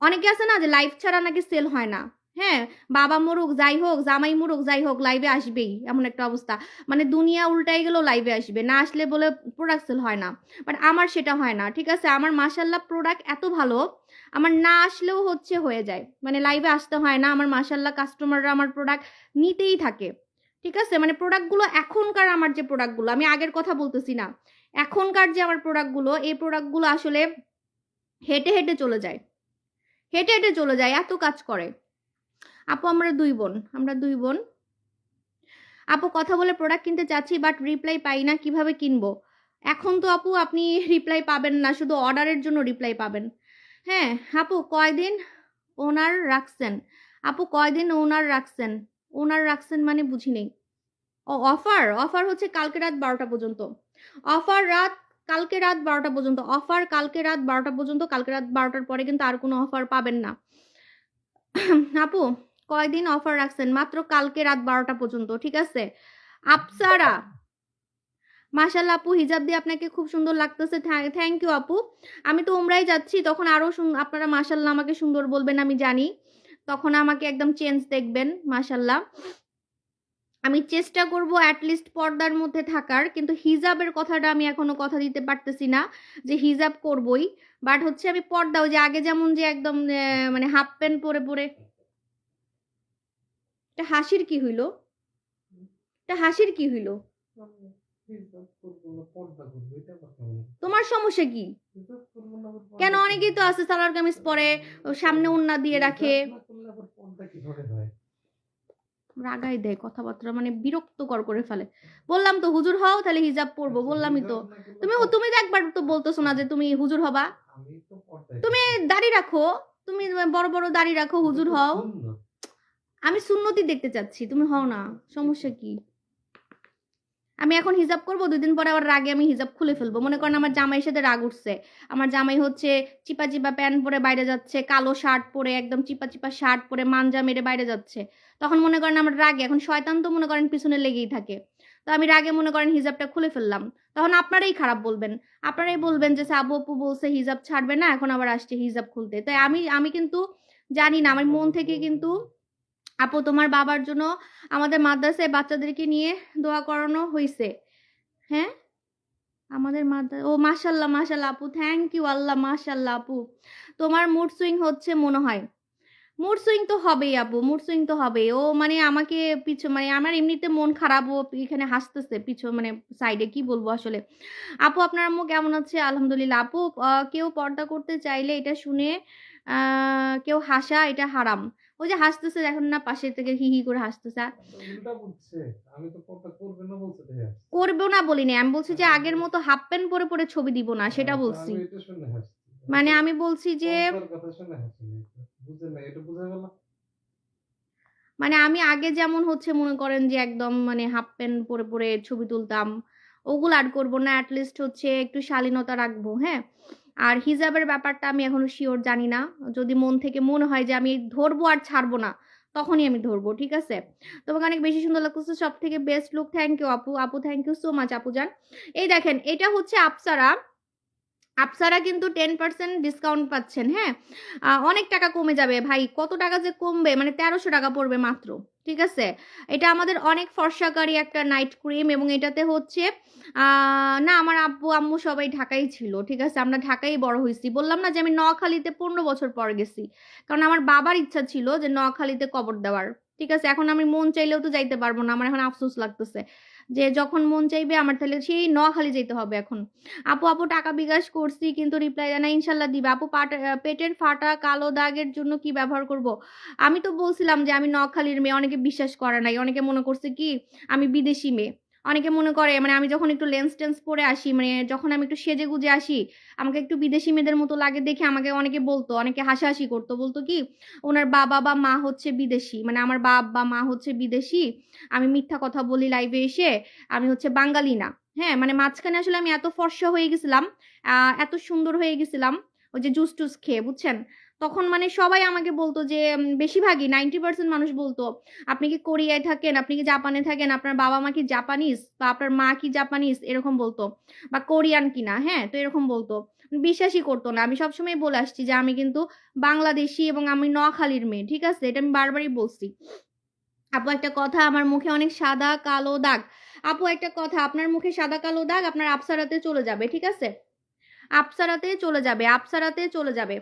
অনেকে আছে না যে লাইভ ছাড়া নাকি সেল হয় না। হ্যাঁ, বাবা মরুক যাই হোক, জামাই মরুক যাই হোক, লাইভে আসবেই, এমন একটা অবস্থা। মানে দুনিয়া উল্টাই গেলেও লাইভে আসবে, না আসলে বলে প্রোডাক্ট সেল হয় না। বাট আমার সেটা হয় না, ঠিক আছে। আমার মাশাল্লাহ প্রোডাক্ট এত ভালো, আমার না আসলেও হচ্ছে হয়ে যায়, মানে লাইভে আসতে হয় না। আমার মাশাল্লাহ কাস্টমাররা আমার প্রোডাক্ট নিতেই থাকে, ঠিক আছে। মানে প্রোডাক্টগুলো এখনকার, আমার যে প্রোডাক্টগুলো, আমি আগের কথা বলতেছি না, এখনকার যে আমার প্রোডাক্টগুলো, এই প্রোডাক্টগুলো আসলে হেঁটে হেঁটে চলে যায়, হেঁটে হেঁটে চলে যায়, এত কাজ করে। আপু আমরা দুই বোন, আমরা দুই বোন। আপু কথা বলে প্রোডাক্ট কিনতে চাচ্ছি, বাট রিপ্লাই পাই না, কিভাবে কিনবো? এখন তো আপু আপনি রিপ্লাই পাবেন না, শুধু অর্ডারের জন্য রিপ্লাই পাবেন। হ্যাঁ আপু, কয়দিন ওনার রাখছেন? আপু কয়দিন ওনার রাখছেন? ওনার রাখছেন মানে বুঝি নেই। ও অফার, অফার হচ্ছে কালকে রাত 12টা পর্যন্ত। অফার রাত কালকে রাত 12টা পর্যন্ত, অফার কালকে রাত 12টা পর্যন্ত। কালকে রাত 12টার পরে কিন্তু আর কোনো অফার পাবেন না। আপু কয়দিন অফার রাখছেন? মাত্র কালকে রাত 12টা পর্যন্ত, ঠিক আছে। আপসারা, মাশাল্লাহ আপু হিজাব দিয়ে আপনাকে খুব সুন্দর লাগতেছে, থ্যাংক ইউ আপু। আমি তো উমরাই যাচ্ছি, তখন আরো আপনারা মাশাল্লাহ আমাকে সুন্দর বলবেন, আমি জানি। তখন আমাকে একদম চেঞ্জ দেখবেন, মাশাল্লাহ। আমি চেষ্টা করব অ্যাটলিস্ট পর্দার মধ্যে থাকার, কিন্তু হিজাবের কথাটা আমি এখনো কথা দিতে পারতেছি না যে হিজাব করবই। বাট হচ্ছে আমি পর্দাও, যে আগে যেমন যে একদম মানে হাফ প্যান্ট পরে পরে। এটা হাসির কি হইল? এটা হাসির কি হইল? তোমার সমস্যা কি? কেন অনেকেই তো আছে সালোয়ার কামিজ পরে, সামনে ওড়না দিয়ে রাখে, রাগাই দেয় কথাবার্তা, মানে বিরক্তকর করে ফেলে। বললাম তো হুজুর হও, তাহলে হিজাব পরবো, বললামই তো। তুমি তো একবার তো বলতেছো না যে তুমি হুজুর হবা। তুমি দাড়ি রাখো, তুমি বড় বড় দাড়ি রাখো, হুজুর হও। আমি সুন্নতি দেখতে চাচ্ছি, তুমি হও না, সমস্যা কি? আমি এখন হিজাব করবো, 2 দিন পরে আবার রাগে আমি হিজাব খুলে ফেলবো। মনে করেন আমার জামাইয়ের সাথে রাগ উঠছে, আমার জামাই হচ্ছে চিপা চিপা প্যান্ট পরে বাইরে যাচ্ছে, কালো শার্ট পরে, একদম চিপা চিপা শার্ট পরে মানজা মেরে বাইরে যাচ্ছে। তখন মনে করেন আমার রাগে, এখন শয়তান তো মনে করেন পিছনে লেগেই থাকে, তো আমি রাগে মনে করেন হিজাবটা খুলে ফেললাম। তখন আপনারাই খারাপ বলবেন, আপনারাই বলবেন যে আবু আপু বলছে হিজাব ছাড়বে না, এখন আবার আসছে হিজাব খুলতে। তাই আমি আমি কিন্তু জানি না, আমার মন থেকে কিন্তু আপু তোমার বাবার জন্য আমাদের মাদ্রাসায় বাচ্চাদেরকে নিয়ে দোয়া করানো হয়েছে। হ্যাঁ, আমাদের ও মাশাল্লাহ, মাশাল্লাহ আপু, থ্যাংক ইউ আল্লাহ, মাশাল্লাহ আপু। তোমার মুড সুইং হচ্ছে মনে হয়। মুড সুইং তো হবেই আপু, মুড সুইং তো হবেই। ও মানে আমাকে পিছু, মানে আমার এমনিতে মন খারাপ, ও এখানে হাসতেছে পিছু, মানে সাইডে, কি বলবো আসলে। আপু আপনার আম্মু কেমন আছে? আলহামদুলিল্লাহ আপু। কেউ পর্দা করতে চাইলে এটা শুনে কেউ হাসা, এটা হারাম। ওই যে হাসতেছে দেখুন না, পাশে থেকে হি হি করে হাসতেছে। করবেও না বলিনি, আমি বলছি যে আগের মতো হাফ প্যান্ট পরে পরে ছবি দিব না, সেটা বলছি। মানে আমি বলছি যে মানে আমি আগে যেমন হচ্ছে মনে করেন যে একদম মানে হাফ প্যান্ট পরে পরে ছবি তুলতাম, ওগুলো আর করবো না। অ্যাটলিস্ট হচ্ছে একটু শালীনতা রাখবো, হ্যাঁ। আর হিজাবের ব্যাপারটা আমি এখনো শিওর জানি না, যদি মন থেকে মনে হয় যে আমি ধরবো আর ছাড়বো না, তখনই আমি ধরবো, ঠিক আছে। তোমাকে অনেক বেশি সুন্দর লাগতেছে, সব থেকে বেস্ট লুক, থ্যাংক ইউ আপু। আপু থ্যাংক ইউ সো মাচ আপু জান। এই দেখেন, এটা হচ্ছে আপসারা, আপসারা কিন্তু 10% ডিসকাউন্ট পাচ্ছেন, হ্যাঁ। অনেক টাকা কমে যাবে ভাই, কত টাকা যে কমবে, মানে 1300 টাকা পড়বে মাত্র, ঠিক আছে। এটা আমাদের অনেক ফর্সাকারী একটা নাইট ক্রিম, এবং এটাতে হচ্ছে না আমার আব্বু আম্মু সবাই ঢাকাই ছিল, ঠিক আছে। আমরা ঢাকাই বড় হয়েছি, বললাম না যে আমি নোয়াখালীতে 15 বছর পর গেছি, কারণ আমার বাবার ইচ্ছা ছিল যে নোয়াখালীতে কবর দেওয়ার, ঠিক আছে। এখন আমি মন চাইলেও তো যাইতে পারবো না, আমার এখন আফসোস লাগতেছে যে যখন মন চাইবে আমার, তাহলে সেই নোয়াখালী যেতে হবে এখন। আপু আপু টাকা বিকাশ করছি কিন্তু রিপ্লাই দেয় না, ইনশাল্লাহ দিবে আপু। পেটের ফাটা কালো দাগের জন্য কি ব্যবহার করব? আমি তো বলছিলাম যে আমি নকখালির মেয়ে, অনেকে বিশ্বাস করে নাই, অনেকে মনে করছে কি আমি বিদেশি মেয়ে। অনেকে মনে করে মানে আমি যখন একটু লেন্স টেন্স পরে আসি, মানে যখন আমি একটু সেজে গুজে আসি, আমাকে একটু বিদেশি মেয়েদের মতো লাগে দেখে আমাকে অনেকে বলতো, অনেকে হাসাহাসি করতো, বলতো কি ওনার বাবা বা মা হচ্ছে বিদেশি, মানে আমার বাবা বা মা হচ্ছে বিদেশি, আমি মিথ্যা কথা বলি লাইভে এসে, আমি হচ্ছে বাঙালি না। হ্যাঁ, মানে মাঝখানে আসলে আমি এত ফর্সা হয়ে গেছিলাম, এত সুন্দর হয়ে গেছিলাম, ওই যে জুস টুস খেয়ে, বুঝছেন? তখন মানে সবাই আমাকে বলতো যে বেশিরভাগই 90% মানুষ বলতো, আপনি কি কোরিয়ায় থাকেন, আপনি কি জাপানে থাকেন, আপনার বাবা মা কি জাপানিজ বা আপনার মা কি জাপানিজ, এরকম বলতো, বা কোরিয়ান কিনা, হ্যাঁ, তো এরকম বলতো। বিশ্বাসই করতো না। আমি সবসময় বলে আসছি যে আমি কিন্তু বাংলাদেশি এবং আমি নোয়াখালীর মেয়ে, ঠিক আছে? এটা আমি বারবারই বলছি। আপু একটা কথা, আমার মুখে অনেক সাদা কালো দাগ। আপু একটা কথা, আপনার মুখে সাদা কালো দাগ আপনার আপসারাতে চলে যাবে, ঠিক আছে? আপসারাতে চলে যাবে, আপসারাতে চলে যাবে,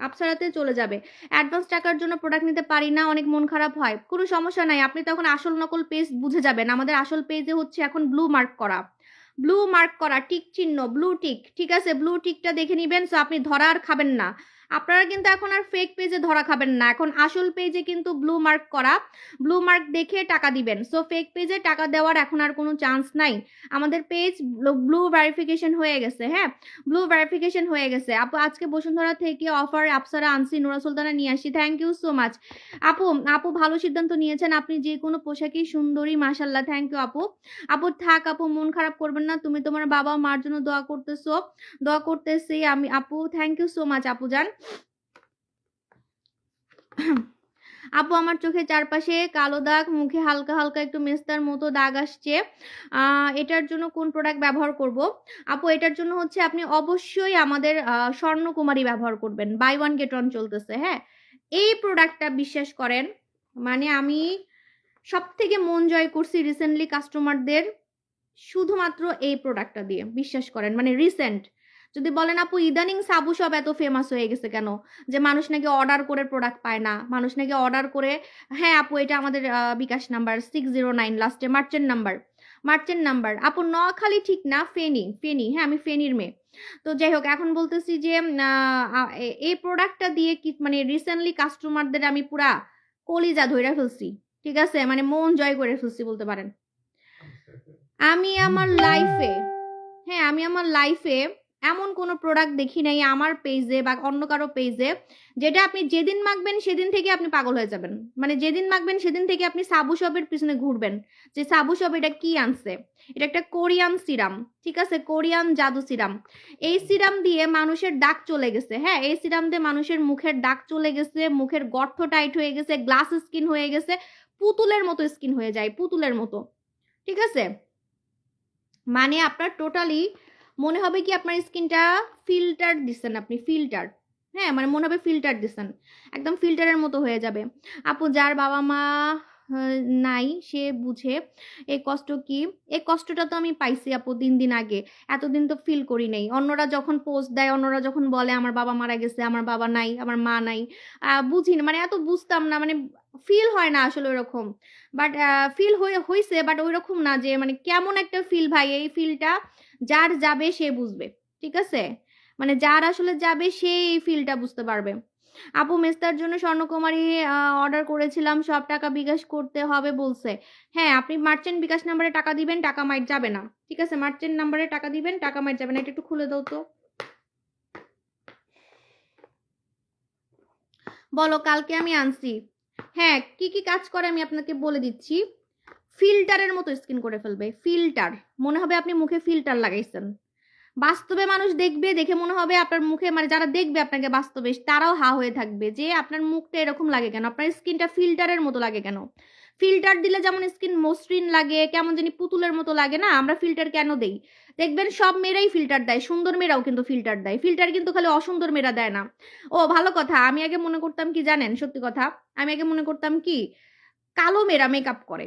আপসারাতে চলে যাবে। অ্যাডভান্স টাকার জন্য প্রোডাক্ট নিতে পারি না, অনেক মন খারাপ হয়। কোনো সমস্যা নাই, আপনি তখন আসল নকল পেজ বুঝে যাবেন। আমাদের আসল পেজে হচ্ছে এখন ব্লু মার্ক করা, ব্লু মার্ক করা টিক চিহ্ন, ব্লু টিক, ঠিক আছে? ব্লু টিকটা দেখে নিবেন, সো আপনি ধরা আর খাবেন না। আপনারা কিন্তু এখন আর ফেক পেজে ধরা খাবেন না, এখন আসল পেজে কিন্তু ব্লু মার্ক করা, ব্লু মার্ক দেখে টাকা দিবেন। সো ফেক পেজে টাকা দেওয়ার এখন আর কোনো চান্স নাই। আমাদের পেজ ব্লু ভেরিফিকেশন হয়ে গেছে, হ্যাঁ, ব্লু ভেরিফিকেশন হয়ে গেছে। আপু আজকে বসুন্ধরা থেকে অফার আপসারা আনছি, নুরা সুলতানা নিয়ে আসি। থ্যাংক ইউ সো মাচ আপু। আপু ভালো সিদ্ধান্ত নিয়েছেন, আপনি যে কোনো পোশাকই সুন্দরী, মাশাল্লাহ। থ্যাংক ইউ আপু। আপু থাক আপু, মন খারাপ করবেন না, তুমি তোমার বাবা মার জন্য দোয়া করতেছো, দোয়া করতেছি আমি আপু। থ্যাংক ইউ সো মাচ আপু জান। আপু আমার চোখের চারপাশে কালো দাগ, মুখে হালকা হালকা একটু মেস্তার মতো দাগ আসছে, এটার জন্য কোন প্রোডাক্ট ব্যবহার করব? আপু এটার জন্য হচ্ছে আপনি অবশ্যই আমাদের স্বর্ণকুমারী ব্যবহার করবেন, বাই ওয়ান গেট ওয়ান চলতেছে, হ্যাঁ। এই প্রোডাক্টটা বিশ্বাস করেন, মানে আমি সব থেকে মন জয় করছি রিসেন্টলি কাস্টমারদের শুধুমাত্র এই প্রোডাক্টটা দিয়ে, বিশ্বাস করেন। মানে রিসেন্ট যদি বলেন আপু ইদানিং সাবু সব এত ফেমাস হয়ে গেছে কেন, যে মানুষ নাকি অর্ডার করে প্রোডাক্ট পায় না, মানুষ নাকি অর্ডার করে, হ্যাঁ আপু এটা আমাদের বিকাশ নাম্বার 609 লাস্টে, মার্চেন্ট নাম্বার, মার্চেন্ট নাম্বার। আপু নোয়াখালী ঠিক না, ফেনী, ফেনী, হ্যাঁ আমি ফেনীর মেয়ে। তো যাই হোক, এখন বলতেছি যে এই প্রোডাক্টটা দিয়ে কি মানে রিসেন্টলি কাস্টমারদের আমি পুরা কলিজা ধইরা ফেলছি, ঠিক আছে? মানে মন জয় করে ফেলছি বলতে পারেন। আমি আমার লাইফে, হ্যাঁ আমি আমার লাইফে এমন কোনো প্রোডাক্ট দেখি নাই আমার পেজে বা অন্য কারো পেজে, যেটা আপনি যেদিন মাখবেন সেদিন থেকে আপনি পাগল হয়ে যাবেন। মানে যেদিন মাখবেন সেদিন থেকে আপনি সাবু শপের পিছনে ঘুরবেন, যে সাবু শপ এটা কি আনছে। এটা একটা কোরিয়ান সিরাম, ঠিক আছে? কোরিয়ান জাদু সিরাম। এই সিরাম দিয়ে মানুষের দাগ চলে গেছে, হ্যাঁ এই সিরাম দিয়ে মানুষের মুখের দাগ চলে গেছে, মুখের গর্ত টাইট হয়ে গেছে, গ্লাস স্কিন হয়ে গেছে, পুতুলের মতো স্কিন হয়ে যায়, পুতুলের মতো, ঠিক আছে? মানে আপনার টোটালি মনে হবে কি আপনার স্কিনটা ফিল্টার দিচ্ছেন, আপনি ফিল্টার, হ্যাঁ মানে মনে হবে ফিল্টার দিচ্ছেন, একদম ফিল্টারের মতো হয়ে যাবে। আপু যার বাবা মা নাই সে বুঝে এই কষ্ট কি, এই কষ্টটা তো আমি পাইছি আপু 3 দিন আগে, এতদিন তো ফিল করি নাই। অন্যরা যখন পোস্ট দেয়, অন্যরা যখন বলে আমার বাবা মারা গেছে, আমার বাবা নাই, আমার মা নাই, বুঝি না, মানে এত বুঝতাম না, মানে ফিল হয় না আসলে ওরকম। বাট ফিল হইছে, বাট ওই রকম না যে মানে কেমন একটা ফিল ভাই, এই ফিলটা যার যাবে সে বুঝবে, ঠিক আছে? মানে যার আসলে যাবে সে এই ফিলটা বুঝতে পারবে। আপু মেস্তার জন্য স্বর্ণকুমারী অর্ডার করেছিলাম, সব টাকা বিকাশ করতে হবে বলছে। হ্যাঁ আপনি মার্চেন্ট বিকাশ নাম্বারে টাকা দিবেন, টাকা মাইট যাবে না, ঠিক আছে? মার্চেন্ট নাম্বারে টাকা দিবেন, টাকা মাইট যাবে না। এটা একটু খুলে দাও তো। বলো কালকে আমি আনছি। হ্যাঁ কি কি কাজ করে আমি আপনাকে বলে দিচ্ছি। ফিল্টারের মতো স্কিন করে ফেলবে, ফিল্টার, মনে হবে আপনি মুখে ফিল্টার লাগাইছেন। বাস্তবে মানুষ দেখবে, দেখে মনে হবে আপনার মুখে, মানে যারা দেখবে আপনাকে বাস্তবে তারাও হা হয়ে থাকবে যে আপনার মুখটা এরকম লাগে কেন, আপনার স্কিনটা ফিল্টারের মতো লাগে কেন। ফিল্টার দিলে যেমন স্কিন মসৃণ লাগে, কেমন জানি পুতুলের মতো লাগে না, আমরা ফিল্টার কেন দেই? দেখবেন সব মেয়েরাই ফিল্টার দেয়, সুন্দর মেয়েরাও কিন্তু ফিল্টার দেয়, ফিল্টার কিন্তু খালি অসুন্দর মেয়েরা দেয় না। ও ভালো কথা, আমি আগে মনে করতাম কি জানেন, সত্যি কথা, আমি আগে মনে করতাম কি কালো মেয়েরা মেকআপ করে,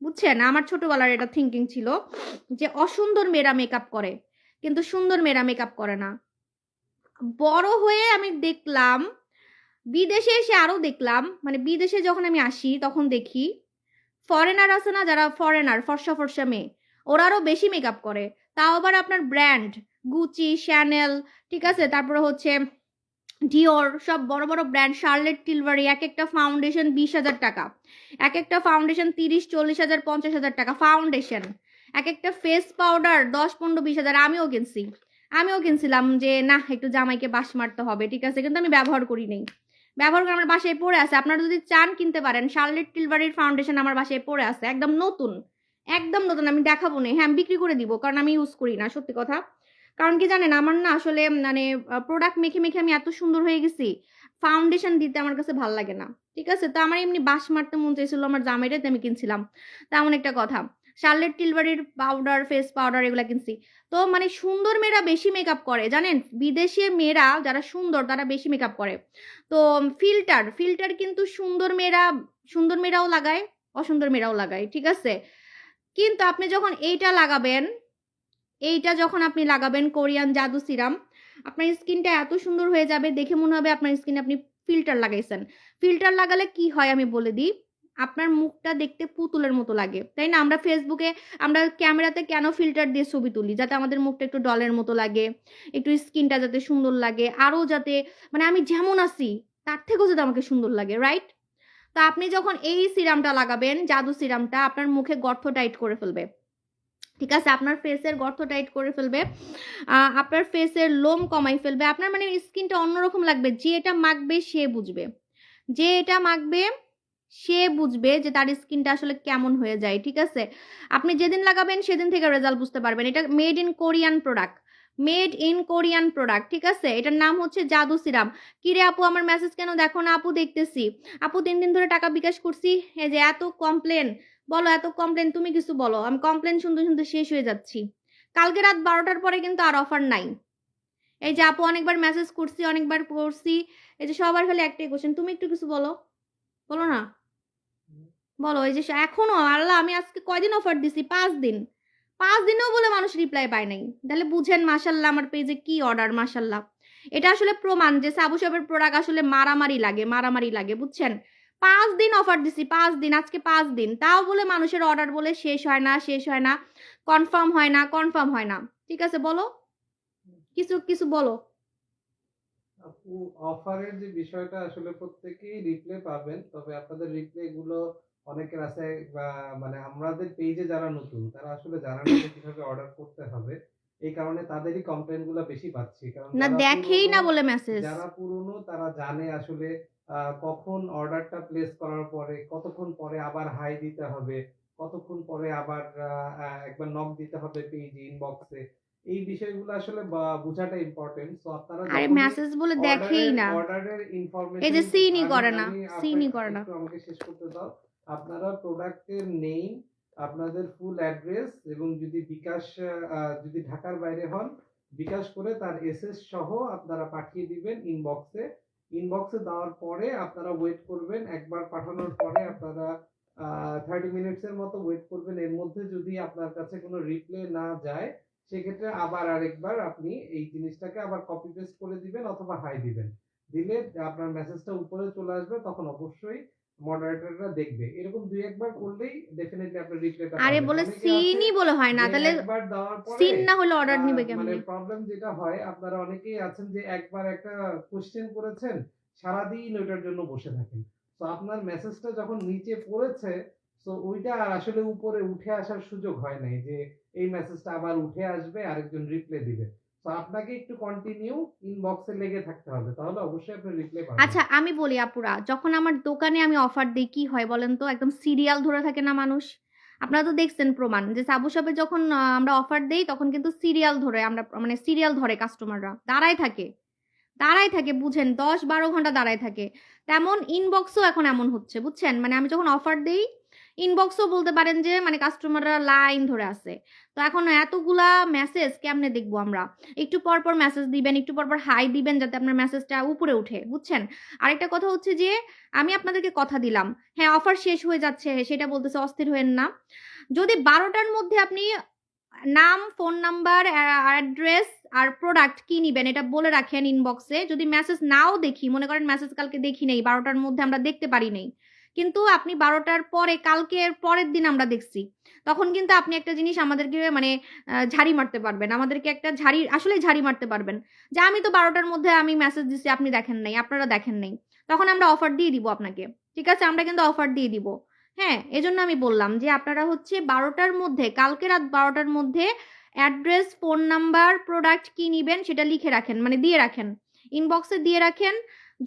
বুঝছেন? আমার ছোটবেলার এটা থিঙ্কিং ছিল যে অসুন্দর মেয়েরা মেকআপ করে, কিন্তু সুন্দর মেয়েরা মেকআপ করে না। বড় হয়ে আমি দেখলাম, বিদেশে এসে আরো দেখলাম, মানে বিদেশে যখন আমি আসি তখন দেখি ফরেনার আছে না, যারা ফরেনার ফর্সা ফর্সা মেয়ে, ওরা আরো বেশি মেকআপ করে। তাও আবার আপনার ব্র্যান্ড গুচি, শ্যানেল, ঠিক আছে, তারপরে হচ্ছে ডিওর, সব বড় বড় ব্র্যান্ড, শার্লেট টিলবারি, এক একটা ফাউন্ডেশন 20,000 টাকা, এক একটা ফাউন্ডেশন 30-40,000 50,000 টাকা ফাউন্ডেশন, এক একটা ফেস পাউডার 10-15-20,000। আমিও কিনছিলাম যে না একটু জামাইকে বাস মারতে হবে, ঠিক আছে, কিন্তু আমি ব্যবহার করি নাই, ব্যবহার করে আমার বাসায় পড়ে আছে। আপনারা যদি চান কিনতে পারেন, শার্লেট টিলবারির ফাউন্ডেশন আমার বাসায় পড়ে আছে, একদম নতুন, একদম নতুন। আমি দেখাবো না, হ্যাঁ আমি বিক্রি করে দিব, কারণ আমি ইউজ করি না, সত্যি কথা। কারণ কি জানেন, আমার না আসলে মানে প্রোডাক্ট মেখে মেখে আমি এত সুন্দর হয়ে গেছি, ফাউন্ডেশন দিতে আমার কাছে ভাল লাগে না। ঠিক আছে, তো আমার এমনি বাস মারতে মন চাইছিল আমার জামাইরে, আমি কিনছিলাম, তেমন একটা কথা। শার্লেট টিলবাড়ির পাউডার, ফেস পাউডার এগুলা কিনছি। তো মানে সুন্দর মেয়েরা বেশি মেকআপ করে জানেন, বিদেশি মেয়েরা যারা সুন্দর তারা বেশি মেকআপ করে। তো ফিল্টার ফিল্টার কিন্তু সুন্দর মেয়েরাও লাগায়, অসুন্দর মেয়েরাও লাগায়, ঠিক আছে। কিন্তু আপনি যখন এইটা যখন আপনি লাগাবেন কোরিয়ান জাদু সিরাম, আপনার স্কিনটা এত সুন্দর হয়ে যাবে, দেখে মনে হবে আপনার স্কিনে আপনি ফিল্টার লাগাইছেন। ফিল্টার লাগালে কি হয় আমি বলে দিই, আপনার মুখটা দেখতে পুতুলের মতো লাগে, তাই না? আমরা ফেসবুকে, আমরা ক্যামেরাতে কেন ফিল্টার দিয়ে ছবি তুলি? যাতে আমাদের মুখটা একটু ডলের মতো লাগে, একটু স্কিনটা যাতে সুন্দর লাগে, আরও যাতে মানে আমি যেমন আছি তার থেকেও যাতে আমাকে সুন্দর লাগে, রাইট? তো আপনি যখন এই সিরামটা লাগাবেন, জাদু সিরামটা আপনার মুখে গর্ত টাইট করে ফেলবে, ঠিক আছে, আপনার ফেসের গর্ত টাইট করে ফেলবে, আপনার ফেসের লোম কমাই ফেলবে, আপনার মানে স্কিনটা অন্যরকম লাগবে। যে এটা মাখবে সে বুঝবে, যে এটা মাখবে সে বুঝবে যে তার স্কিনটা আসলে কেমন হয়ে যায়, ঠিক আছে। আপনি যেদিন লাগাবেন সেদিন থেকে রেজাল্ট বুঝতে পারবেন। এটা made in Korean product, made in Korean product, ঠিক আছে। এটার নাম হচ্ছে জাদু সিরাম। কিরে আপু আমার মেসেজ কেন দেখো না? আপু দেখতেছি আপু, 3 দিন ধরে টাকা বিকাশ করছি, এই যে এত কমপ্লেন, বলো এত কমপ্লেন, তুমি কিছু বলো, আমি কমপ্লেন শুনতে শুনতে শেষ হয়ে যাচ্ছি। কালকে রাত 12টার পরে কিন্তু আর অফার নাই। এই যে আপু অনেকবার মেসেজ করছি, অনেকবার করছি, এই যে সবার খালি একটাই কোশ্চেন, তুমি একটু কিছু বলো, বলো না, বলো। এই যে এখনো আল্লাহ, আমি আজকে কয়দিন অফার দিছি? 5 দিন, 5 দিনেও বলে মানুষ রিপ্লাই পায় নাই। তাহলে বুঝেন মাশাল্লাহ আমার পেজে কি অর্ডার, মাশাল্লাহ। এটা আসলে প্রমাণ যে সাবু শপের প্রোডাক্ট আসলে মারামারি লাগে, বুঝছেন। 5 দিন অফার দিছি, 5 দিন, আজকে 5 দিন, তাও বলে মানুষের অর্ডার বলে শেষ হয় না, কনফার্ম হয় না। ঠিক আছে, বলো কিছু কিছু বলো। আপু, অফারের যে বিষয়টা আসলে প্রত্যেকেই রিপ্লে পাবেন, তবে আপনাদের রিপ্লে গুলো অনেকের আছে বা মানে আমাদের পেজে যারা নতুন তারা আসলে জানে না যে কিভাবে অর্ডার করতে হবে। এই কারণে তাদেরই কমপ্লেন গুলো বেশি পাচ্ছি, কারণ না দেখেই না বলে মেসেজ। যারা পুরনো তারা জানে আসলে কখন অর্ডারটা প্লেস করার পরে কতক্ষণ পরে আবার হাই দিতে হবে, কতক্ষণ পরে আবার একবার নক দিতে হবে পেজে, ইনবক্সে। এই বিষয়গুলো আসলে বোঝাটা ইম্পর্টেন্ট। সো আপনারা আরে যখনই মেসেজ বলে দেখেই না, অর্ডারের এই ইনফরমেশন, যে সিনই আমি করে না, আমি সিনই করে না। একটু আমাকে শেষ করতে দাও। আপনারা প্রোডাক্টের নেম, আপনাদের ফুল অ্যাড্রেস এবং যদি বিকাশ, যদি ঢাকার বাইরে হন বিকাশ করে তার এসএস সহ আপনারা পাঠিয়ে দিবেন ইনবক্সে। ইনবক্সে দেওয়ার পরে আপনারা ওয়েট করবেন, একবার পাঠানোর পরে আপনারা 30 মিনিটসের মতো ওয়েট করবেন। এর মধ্যে যদি আপনার কাছে কোনো রিপ্লাই না যায় সেক্ষেত্রে আবার আরেকবার আপনি এই জিনিসটাকে আবার কপি পেস্ট করে দিবেন অথবা হাই দিবেন। দিলে আপনার মেসেজটা উপরে চলে আসবে, তখন অবশ্যই মডারেটররা দেখবে। এরকম দুই একবার করলেই ডেফিনেটলি আপনি রিপ্লাইটা আরে পাবেন। বলে অনেকে আছে সিনই বলে হয় না, যে তাহলে একবার দেওয়ার পরে সিন না হলে অর্ডার নিবে মানে কেমনে? প্রবলেম যেটা হয়, আপনারা অনেকেই আছেন যে একবার একটা কোশ্চেন করেছেন, সারাদিন ওইটার জন্য বসে থাকেন। তো আপনার মেসেজটা যখন নিচে পড়েছে, তো ওইটা আর আসলে উপরে উঠে আসার সুযোগ হয় নাই যে এই মেসেজটা আবার উঠে আসবে, আরেকজন রিপ্লাই দিবে। তো আপনাকে একটু কন্টিনিউ ইনবক্সে লেগে থাকতে হবে, তাহলে অবশ্যই আপনি রিপ্লাই পাবেন। আচ্ছা আমি বলি আপুরা, যখন আমার দোকানে আমি অফার দিই কি হয় বলেন তো? একদম সিরিয়াল ধরে থাকে না মানুষ? আপনারা তো দেখছেন প্রমাণ যে সাবু শপে যখন আমরা অফার দেই তখন কিন্তু সিরিয়াল ধরে, আমরা মানে সিরিয়াল ধরে, কাস্টমাররা দাঁড়ায় থাকে, বুঝেন, 10-12 ঘন্টা দাঁড়ায় থাকে। তেমন ইনবক্সও এখন এমন হচ্ছে, বুঝছেন। মানে আমি যখন অফার দেই ইনবক্সও বলতে পারেন যে মানে কাস্টমাররা লাইন ধরে আছে। তো এখন এতগুলা মেসেজ কেমনে দেখবো আমরা? একটু পর পর মেসেজ দিবেন, একটু পর পর হাই দিবেন যাতে আপনার মেসেজটা উপরে উঠে, বুঝছেন। আরেকটা কথা হচ্ছে যে আমি আপনাদেরকে কথা দিলাম, হ্যাঁ অফার শেষ হয়ে যাচ্ছে সেটা বলতেছে, অস্থির হয়েন না। যদি 12টার মধ্যে আপনি নাম, ফোন নাম্বার, অ্যাড্রেস আর প্রোডাক্ট কি নিবেন এটা বলে রাখেন ইনবক্সে, যদি মেসেজ নাও দেখি, মনে করেন মেসেজ কালকে দেখি নেই, 12টার মধ্যে আমরা দেখতে পারি নাই, কিন্তু আপনি 12টার পরে, কালকের পরের দিন আমরা দেখছি, তখন কিন্তু আপনি একটা জিনিস আমাদেরকে মানে ঝাড়ি মারতে পারবেন, আমাদেরকে একটা আসলে ঝাড়ি মারতে পারবেন যে আমি তো 12টার মধ্যে আমি মেসেজ দিছি, আপনি দেখেন নাই, আপনারা দেখেন নাই, তখন আমরা অফার দিয়ে দিব আপনাকে। ঠিক আছে, আমরা কিন্তু অফার দিয়ে দিব। হ্যাঁ, এজন্য আমি বললাম যে আপনারা হচ্ছে 12টার মধ্যে, কালকে রাত 12টার মধ্যে অ্যাড্রেস, ফোন নাম্বার, প্রোডাক্ট কি নিবেন সেটা লিখে রাখেন, মানে দিয়ে রাখেন, ইনবক্সে দিয়ে রাখেন।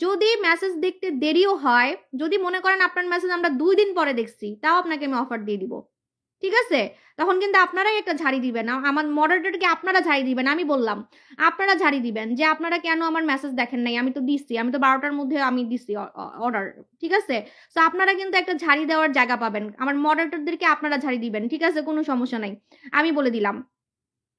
যদি মেসেজ দেখতে দেরিও হয়, যদি মনে করেন আপনার মেসেজ আমরা 2 দিন পরে দেখছি, তাও আপনাকে আমি অফার দিয়ে দিব। ঠিক আছে? তখন কিন্তু আপনারাই একটা ঝাড়ি দিবেন। আমার মডারেটরকে আপনারা ঝাড়ি দিবেন। আমি বললাম। আপনারা ঝাড়ি দিবেন যে আপনারা কেন আমার মেসেজ দেখেন নাই? আমি তো দিছি। আমি তো ১২ টার মধ্যে আমি দিছি অর্ডার। ঠিক আছে? সো আপনারা কিন্তু একটা ঝাড়ি দেওয়ার জায়গা পাবেন। আমার মডারেটরদেরকে আপনারা ঝাড়ি দিবেন। ঠিক আছে? কোনো সমস্যা নাই। আমি বলে দিলাম।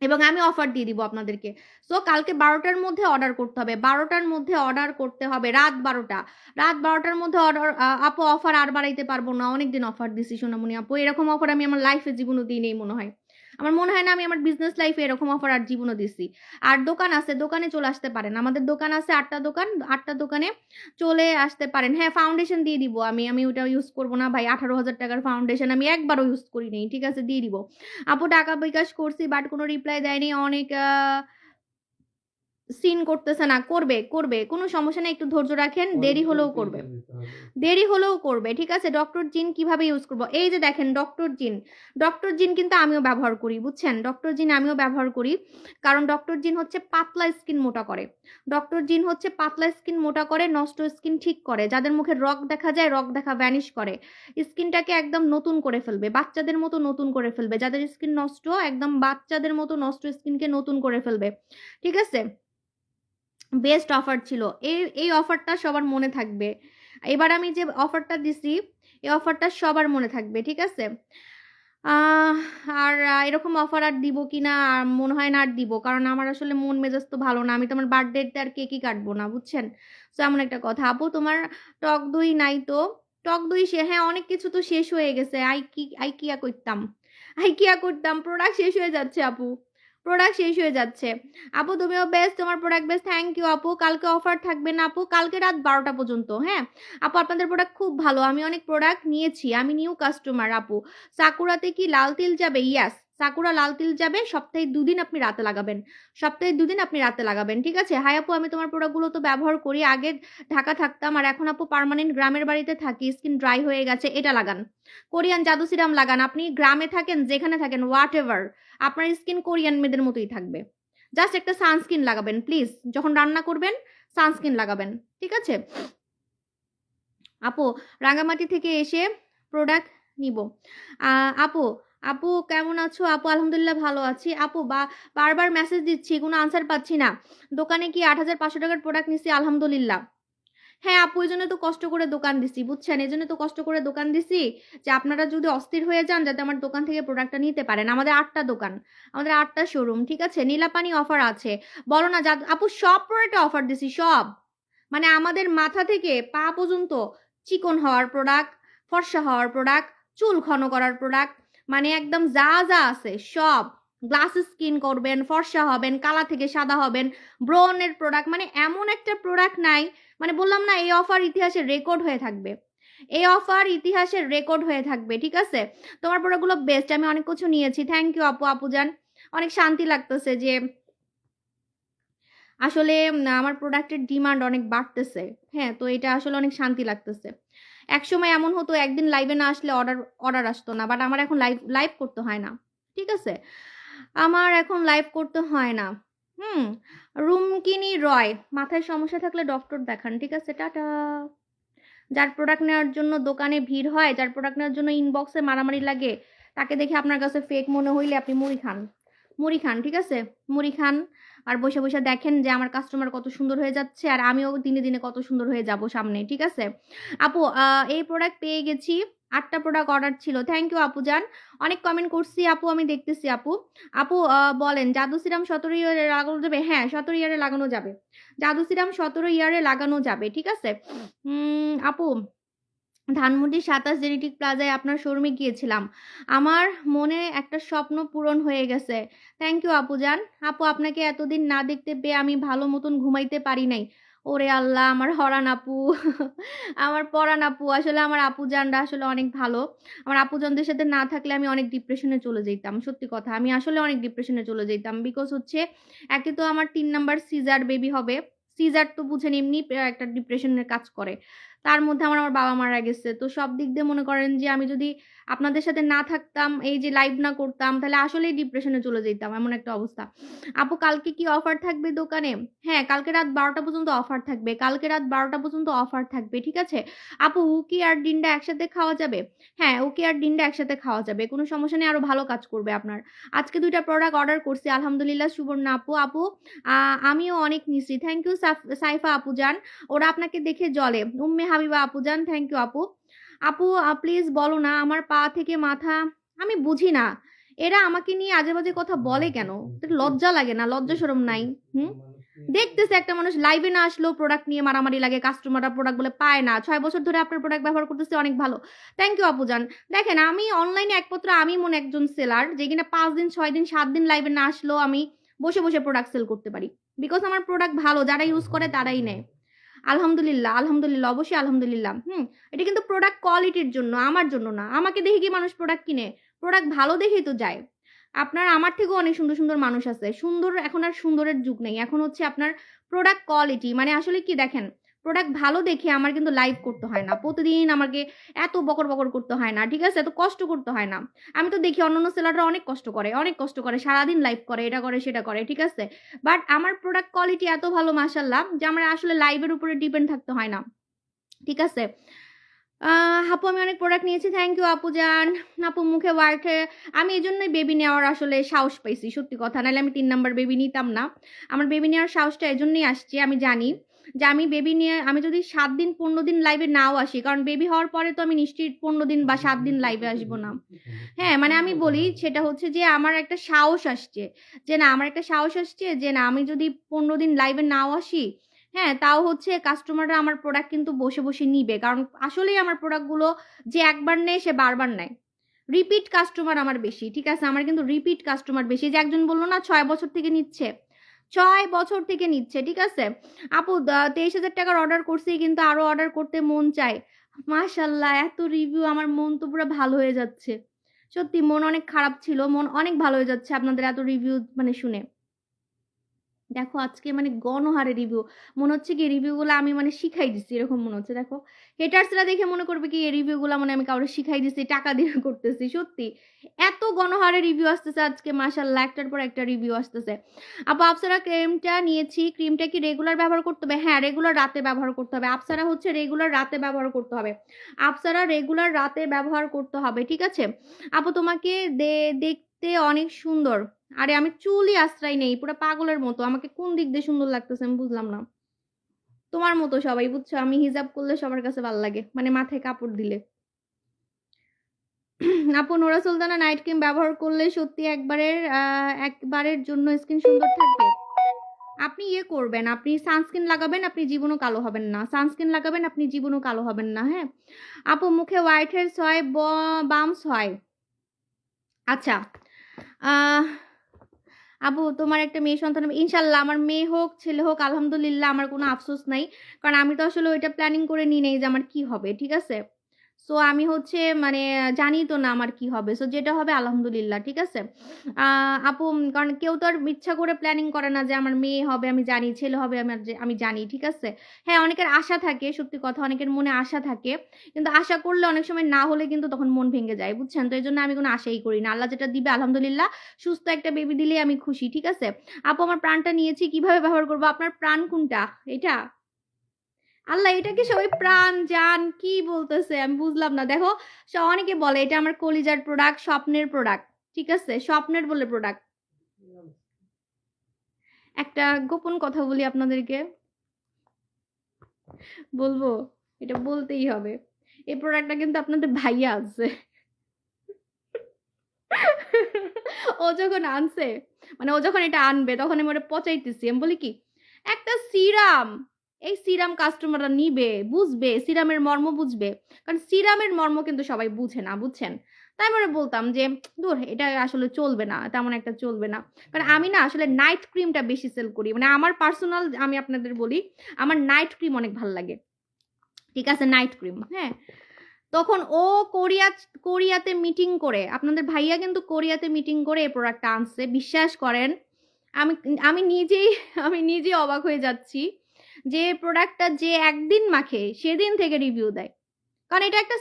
এবং আমি অফার দিয়ে দিব আপনাদেরকে। সো কালকে ১২ টার মধ্যে অর্ডার করতে হবে। ১২ টার মধ্যে অর্ডার করতে হবে। রাত ১২ টা। রাত ১২ টার মধ্যে অর্ডার আপু অফার আর বাড়াইতে পারব না। অনেকদিন অফার দিছি সোনামণি আপু। এরকম অফার আমি আমার লাইফে জীবনেও দিই নাই মনে হয়। আমার মনে হয় না আমি আমার বিজনেস লাইফে এরকম অফার আর জীবনেও দিছি। আর দোকান আছে, দোকানে চলে আসতে পারেন। আমাদের দোকান আছে ৮ টা দোকান। ৮ টা দোকানে চলে আসতে পারেন। হ্যাঁ, ফাউন্ডেশন দিয়ে দিব আমি। আমি ওটা ইউজ করব না ভাই। ১৮,০০০ টাকার ফাউন্ডেশন আমি একবারও ইউজ করি নাই। ঠিক আছে? দিয়ে দিব। আপু টাকা বিকাশ করছি বাট কোনো রিপ্লাই দেয়নি। অনেক সিন করতেছে না। করবে, করবে। কোনো সমস্যা নেই। একটু ধৈর্য রাখেন। দেরি অনেকজন হলেও করবে। পেজে যেতে হবে। দেরি হলেও করবে। ঠিক আছে? ডক্টর জিন কিভাবে ইউজ করব? এই যে দেখেন ডক্টর জিন। ডক্টর জিন কিন্তু আমিও ব্যবহার করি। বুঝছেন? ডক্টর জিন আমিও ব্যবহার করি। কারণ ডক্টর জিন হচ্ছে পাতলা স্কিন মোটা করে। ডক্টর জিন হচ্ছে পাতলা স্কিন মোটা করে, নষ্ট স্কিন ঠিক করে। যাদের মুখে রগ দেখা যায়, রগ দেখা ভ্যানিশ করে। স্কিনটাকে একদম নতুন করে ফেলবে। বাচ্চাদের মতো নতুন করে ফেলবে। যাদের স্কিন নষ্ট, একদম বাচ্চাদের মতো নষ্ট স্কিনকে নতুন করে ফেলবে। ঠিক আছে? বেস্ট অফার ছিল। এই অফারটা সবার মনে থাকবে। এবার আমি যে অফারটা দিছি, এই অফারটা সবার মনে থাকবে। ঠিক আছে? আহ আর এরকম অফার আর দিব কিনা মনে হয় না আর দিব। কারণ আমার আসলে মন মেজাজ তো ভালো না। আমি তো আমার বার্থডেতে আর কেকই কাটবো না। বুঝছেন? সো এমন একটা কথা। আপু তোমার টক দই নাই তো? টক দই হ্যাঁ, অনেক কিছু তো শেষ হয়ে গেছে। আইকিয়া করতাম। আইকিয়া করতাম। প্রোডাক্ট শেষ হয়ে যাচ্ছে আপু। প্রোডাক্ট শেষ হয়ে যাচ্ছে। আপু তুমিও বেস্ট, তোমার প্রোডাক্ট বেস্ট। থ্যাংক ইউ আপু। কালকে অফার থাকবে না আপু? কালকে রাত ১২ টা পর্যন্ত। হ্যাঁ? আপু আপনাদের প্রোডাক্ট খুব ভালো। আমি অনেক প্রোডাক্ট নিয়েছি। আমি নিউ কাস্টমার আপু। সাকুরাতে কি লাল তিল যাবে? ইয়াস। সাকুরা লাল তিল যাবে। সপ্তাহে ২ দিন আপনি রাতে লাগাবেন। সপ্তাহে ২ দিন আপনি রাতে লাগাবেন। ঠিক আছে? হাই আপু আমি তোমার প্রোডাক্টগুলো তো ব্যবহার করি। আগে ঢাকা থাকতাম আর এখন আপু পার্মানেন্ট গ্রামের বাড়িতে থাকি। স্কিন ড্রাই হয়ে গেছে। এটা লাগান। কোরিয়ান জাদু সিরাম লাগান। আপনি গ্রামে থাকেন, যেখানে থাকেন, হোয়াট এভার। আপনার স্কিন কোরিয়ান মেয়েদের মতোই থাকবে। জাস্ট একটা সানস্ক্রিন লাগাবেন প্লিজ। যখন রান্না করবেন সানস্ক্রিন লাগাবেন। ঠিক আছে? আপু রাঙামাটি থেকে এসে প্রোডাক্ট নিব। আপু আপু কেমন আছো? আপু আলহামদুলিল্লাহ ভালো আছি। আপু বারবার মেসেজ দিচ্ছি, কোনো আনসার পাচ্ছি না। দোকানে কি ৮,৫০০ টাকার প্রোডাক্ট নিছি আলহামদুলিল্লাহ। হ্যাঁ আপু, এজন্য তো কষ্ট করে দোকান দিছি। বুঝছেন? এজন্য তো কষ্ট করে দোকান দিছি যে আপনারা যদি অস্থির হয়ে যান যাতে আমার দোকান থেকে প্রোডাক্টটা নিতে পারেন। আমাদের ৮ টা দোকান। আমাদের ৮ টা শোরুম। ঠিক আছে? নীলাপানি অফার আছে। বলো না আপু সব প্রোডাক্টে অফার দিছি সব। মানে আমাদের মাথা থেকে পা পর্যন্ত চিকন হওয়ার প্রোডাক্ট, ফর্সা হওয়ার প্রোডাক্ট, চুল ঘন করার প্রোডাক্ট, মানে একদম যা যা আছে সব। গ্লাস স্কিন করবেন, ফর্সা হবেন, কালা থেকে সাদা হবেন, ব্রনের প্রোডাক্ট, মানে এমন একটা প্রোডাক্ট নাই। মানে বললাম না এই অফার ইতিহাসের রেকর্ড হয়ে থাকবে। এই অফার ইতিহাসের রেকর্ড হয়ে থাকবে। ঠিক আছে? তোমার প্রোডাক্টগুলো বেস্ট। আমি অনেক কিছু নিয়েছি। থ্যাংক ইউ আপু, আপুজান। অনেক শান্তি লাগতেছে যে আসলে আমার প্রোডাক্টের ডিমান্ড অনেক বাড়তেছে। হ্যাঁ, তো এটা আসলে অনেক শান্তি লাগতেছে। একসময় এমন হতো একদিন লাইভে না আসলে অর্ডার আসতো না। বাট আমার এখন লাইভ করতে হয় না। ঠিক আছে? আমার এখন লাইভ করতে হয় না। হুম? রুমকিনি রয়, মাথায় সমস্যা থাকলে ডক্টর দেখান। ঠিক আছে? টাটা। যার প্রোডাক্ট নেওয়ার জন্য দোকানে ভিড় হয়, যার প্রোডাক্ট নেওয়ার জন্য ইনবক্সে মারামারি লাগে, তাকে দেখে আপনার কাছে ফেক মনে হইলে আপনি মুড়ি খান। মুড়ি খান। ঠিক আছে? মুড়ি খান। আর বসে বসে দেখেন যে আমার কাস্টমার কত সুন্দর হয়ে যাচ্ছে আর আমিও দিনে দিনে কত সুন্দর হয়ে যাব সামনে। ঠিক আছে? আপু এই প্রোডাক্ট পেয়ে গেছি। ৮ টা প্রোডাক্ট অর্ডার ছিল। থ্যাংক ইউ আপু জান। অনেক কমেন্ট করছি আপু, আমি দেখতেছি আপু। আপু বলেন জাদু সিরাম ১৭ ইয়ারে লাগানো যাবে? হ্যাঁ, ১৭ ইয়ারে লাগানো যাবে। জাদু সিরাম ১৭ ইয়ারে লাগানো যাবে। ঠিক আছে? আপু ধানমন্ডি ২৭ জেনেটিক প্লাজায় আপনার শোরুমে গিয়েছিলাম। আমার মনে একটা স্বপ্ন পূরণ হয়ে গেছে। থ্যাংক ইউ আপুজান। আপু আপনাকে এতদিন না দেখতে পেয়ে আমি ভালো মতন ঘুমাইতে পারি নাই। ওরে আল্লাহ! আমার হরান আপু। আমার পরাণ আপু। আসলে আমার আপুজানরা আসলে অনেক ভালো। আমার আপুজানদের সাথে না থাকলে আমি অনেক ডিপ্রেশনে চলে যাইতাম। সত্যি কথা। আমি আসলে অনেক ডিপ্রেশনে চলে যাইতাম। বিকজ হচ্ছে একে তো আমার ৩ নাম্বার সিজার বেবি হবে। সিজার তো বুঝেন এমনি একটা ডিপ্রেশনের কাজ করে। তার মধ্যে আমার বাবা মারা গেছে। তো সব দিক দিয়ে মনে করেন যে আমি যদি আপনাদের সাথে না থাকতাম, এই যে লাইভ না করতাম, তাহলে আসলেই ডিপ্রেশনে চলে যেতাম, এমন একটা অবস্থা। আপু কালকে কি অফার থাকবে দোকানে? হ্যাঁ, কালকে রাত 12টা পর্যন্ত অফার থাকবে। কালকে রাত 12টা পর্যন্ত অফার থাকবে, ঠিক আছে? আপু উকি আর ডিনটা একসাথে খাওয়া যাবে? হ্যাঁ, উকি আর ডিনটা একসাথে খাওয়া যাবে। কোনো সমস্যা নেই, আরো ভালো কাজ করবে আপনার। আজকে 2টা প্রোডাক্ট অর্ডার করছি আলহামদুলিল্লাহ সুবর্ণা আপু। আপু আমিও অনেক নিছি। থ্যাংক ইউ সাইফা আপু জান। ওরা আপনাকে দেখে জ্বলে। উম্মে হাবিবা আপু জান, থ্যাংক ইউ আপু। আপু প্লিজ বলো না আমার পা থেকে মাথা, আমি বুঝি না এরা আমাকে নিয়ে আজে বাজে কথা বলে কেন? লজ্জা লাগে না? লজ্জা শরম নাই? হুম, দেখতেছে একটা মানুষ লাইভে না আসলেও প্রোডাক্ট নিয়ে মারামারি লাগে, কাস্টমাররা প্রোডাক্ট বলে পায় না। 6 বছর ধরে আপনার প্রোডাক্ট ব্যবহার করতেছে, অনেক ভালো। থ্যাংক ইউ আপুজান। দেখেন আমি অনলাইনে একমাত্র আমি মনে একজন সেলার যে কিনা 5 দিন 6 দিন 7 দিন লাইভে না আসলেও আমি বসে বসে প্রোডাক্ট সেল করতে পারি, বিকজ আমার প্রোডাক্ট ভালো, যারা ইউজ করে তারাই নেয়। আলহামদুলিল্লাহ, আলহামদুলিল্লাহ, অবশ্যই আলহামদুলিল্লাহ। এটা কিন্তু প্রোডাক্ট কোয়ালিটির জন্য, আমার জন্য না। আমাকে দেখে কি মানুষ প্রোডাক্ট কিনে? প্রোডাক্ট ভালো দেখেই তো যায়। আপনার আমার থেকেও অনেক সুন্দর সুন্দর মানুষ আছে। সুন্দর এখন আর সুন্দরের যুগ নেই, এখন হচ্ছে আপনার প্রোডাক্ট কোয়ালিটি। মানে আসলে কি দেখেন, প্রোডাক্ট ভালো দেখে আমার কিন্তু লাইভ করতে হয় না, প্রতিদিন আমাকে এত বকর বকর করতে হয় না, ঠিক আছে? এত কষ্ট করতে হয় না। আমি তো দেখি অন্যান্য সেলাররা অনেক কষ্ট করে, অনেক কষ্ট করে, সারাদিন লাইভ করে, এটা করে সেটা করে, ঠিক আছে? বাট আমার প্রোডাক্ট কোয়ালিটি এত ভালো মাশাল্লাহ যে আমার আসলে লাইভের উপরে ডিপেন্ড থাকতে হয় না, ঠিক আছে? আপু আমি অনেক প্রোডাক্ট নিয়েছি, থ্যাংক ইউ আপু জান। আপু মুখে ওয়ার্কে, আমি এই জন্যই বেবি নেওয়ার আসলে সাহস পাইছি, সত্যি কথা, নাহলে আমি 3 নাম্বার বেবি নিতাম না। আমার বেবি নেওয়ার সাহসটা এই জন্যই আসছে, আমি জানি যে আমি বেবি নিয়ে আমি যদি 7 দিন 15 দিন লাইভে নাও আসি, কারণ বেবি হওয়ার পরে তো আমি নিশ্চিত 15 দিন বা 7 দিন লাইভে আসবো না। হ্যাঁ, মানে আমি বলি সেটা হচ্ছে যে আমার একটা সাহস আসছে, যে না আমার একটা সাহস আসছে যে না আমি যদি 15 দিন লাইভে নাও আসি, হ্যাঁ, তাও হচ্ছে কাস্টমাররা আমার প্রোডাক্ট কিন্তু বসে বসে নিবে, কারণ আসলেই আমার প্রোডাক্টগুলো যে একবার নেয় সে বারবার নেয়। রিপিট কাস্টমার আমার বেশি, ঠিক আছে? আমার কিন্তু রিপিট কাস্টমার বেশি। যে একজন বললো না 6 বছর থেকে নিচ্ছে, 6 বছর থেকে নিচ্ছে, ঠিক আছে? আপু 23,000 টাকার অর্ডার করছি, কিন্তু আরো অর্ডার করতে মন চায়। মাশাল্লাহ, এত রিভিউ, আমার মন তো পুরো ভালো হয়ে যাচ্ছে। সত্যি মন অনেক খারাপ ছিল, মন অনেক ভালো হয়ে যাচ্ছে আপনাদের এত রিভিউ মানে শুনে। দেখো আজকে মানে গণহারে রিভিউ, মনে হচ্ছে কি রিভিউ গুলো আমি মানে শিখাই দিচ্ছি, এরকম মনে হচ্ছে। দেখো হেটার্সরা দেখে মনে করবে কি এই রিভিউ গুলো মানে আমি কাউকে শিখাই দিচ্ছি, টাকা দিয়ে করতেছি। সত্যি এত গণহারে রিভিউ আসতেছে আজকে মাশাআল্লাহ, একটার পর একটা রিভিউ আসতেছে। আপু আপসারা ক্রিমটা নিয়েছি, ক্রিমটা কি রেগুলার ব্যবহার করতে হবে? হ্যাঁ, রেগুলার রাতে ব্যবহার করতে হবে। আপসারা হচ্ছে রেগুলার রাতে ব্যবহার করতে হবে। আপসারা রেগুলার রাতে ব্যবহার করতে হবে, ঠিক আছে? আপু তোমাকে দেখতে অনেক সুন্দর। আরে আমি চুলই আশ্রয় নেই, পুরো পাগলের মতো। আমাকে কোন দিক দিয়ে সুন্দর লাগতেছে আমি বুঝলাম না। তোমার মতো সবাই, বুঝছো? আমি হিজাব করলে সবার কাছে ভালো লাগে, মানে মাথায় কাপড় দিলে। আপু নোরা সুলতানা নাইট ক্রিম ব্যবহার করলে সত্যি একবারের জন্য স্কিন সুন্দর থাকবে? আপনি ইয়ে করবেন, আপনি সানস্ক্রিন লাগাবেন, আপনি জীবনও কালো হবেন না। সানস্ক্রিন লাগাবেন, আপনি জীবনও কালো হবেন না। হ্যাঁ আপু মুখে হোয়াইট হেডস হয়, বাম্পস হয়? আচ্ছা, আহ আপু তোমার একটা মেয়ে সন্তান হবে? ইনশাল্লাহ, আমার মেয়ে হোক ছেলে হোক আলহামদুলিল্লাহ, আমার কোনো আফসোস নাই। কারণ আমি তো আসলে ওইটা প্ল্যানিং করে নিই নাই যে আমার কি হবে, ঠিক আছে? সো আমি হচ্ছে মানে জানি তো না আমার কি হবে। সো যেটা হবে আলহামদুলিল্লাহ, ঠিক আছে? আপু কারণ কেউ তো আর ইচ্ছা করে প্ল্যানিং করে না যে আমার মেয়ে হবে আমি জানি, ছেলে হবে আমি জানি, ঠিক আছে? হ্যাঁ, অনেকের আশা থাকে, সত্যি কথা, অনেকের মনে আশা থাকে, কিন্তু আশা করলে অনেক সময় না হলে কিন্তু তখন মন ভেঙে যায়, বুঝছেন? তো এই জন্য আমি কোনো আশাই করি না। আল্লাহ যেটা দিবে আলহামদুলিল্লাহ, সুস্থ একটা বেবি দিলেই আমি খুশি, ঠিক আছে? আপু আমার প্রাণটা নিয়েছি, কিভাবে ব্যবহার করবো? আপনার প্রাণ কোনটা? এটা? আল্লাহ, এটাকে সবাই প্রাণ জান কি বলতেছে আমি বুঝলাম না। দেখো অনেকে বলে এটা আমার কলিজার প্রোডাক্ট, স্বপ্নের প্রোডাক্ট, ঠিক আছে? স্বপ্নের বলে প্রোডাক্ট। একটা গোপন কথা বলি আপনাদেরকে, বলবো? এটা বলতেই হবে। এই প্রোডাক্টটা কিন্তু আপনাদের ভাইয়া আছে। ও যখন আনছে, মানে ও যখন এটা আনবে তখন আমি ওটা পচাইতেছি। আমি বলি কি, একটা সিরাম, এই সিরাম কাস্টমাররা নিবে, বুঝবে, সিরামের মর্ম বুঝবে। কারণ সিরামের মর্ম কিন্তু সবাই বুঝে না, বুঝছেন? তাই আমি ওরা বলতাম যে দূর, এটা আসলে চলবে না, তেমন একটা চলবে না। কারণ আমি না আসলে নাইট ক্রিমটা বেশি সেল করি, মানে আমার পার্সোনাল, আমি আপনাদের বলি, আমার নাইট ক্রিম অনেক ভালো লাগে, ঠিক আছে? নাইট ক্রিম, হ্যাঁ। তখন ও কোরিয়াতে মিটিং করে, আপনাদের ভাইয়া কিন্তু কোরিয়াতে মিটিং করে এই প্রোডাক্টটা আনছে, বিশ্বাস করেন। আমি আমি নিজেই আমি নিজে অবাক হয়ে যাচ্ছি যে প্রোডাক্টটা যে একদিন মাখে সেদিন থেকে রিভিউ দেয়। কারণ এটা একটা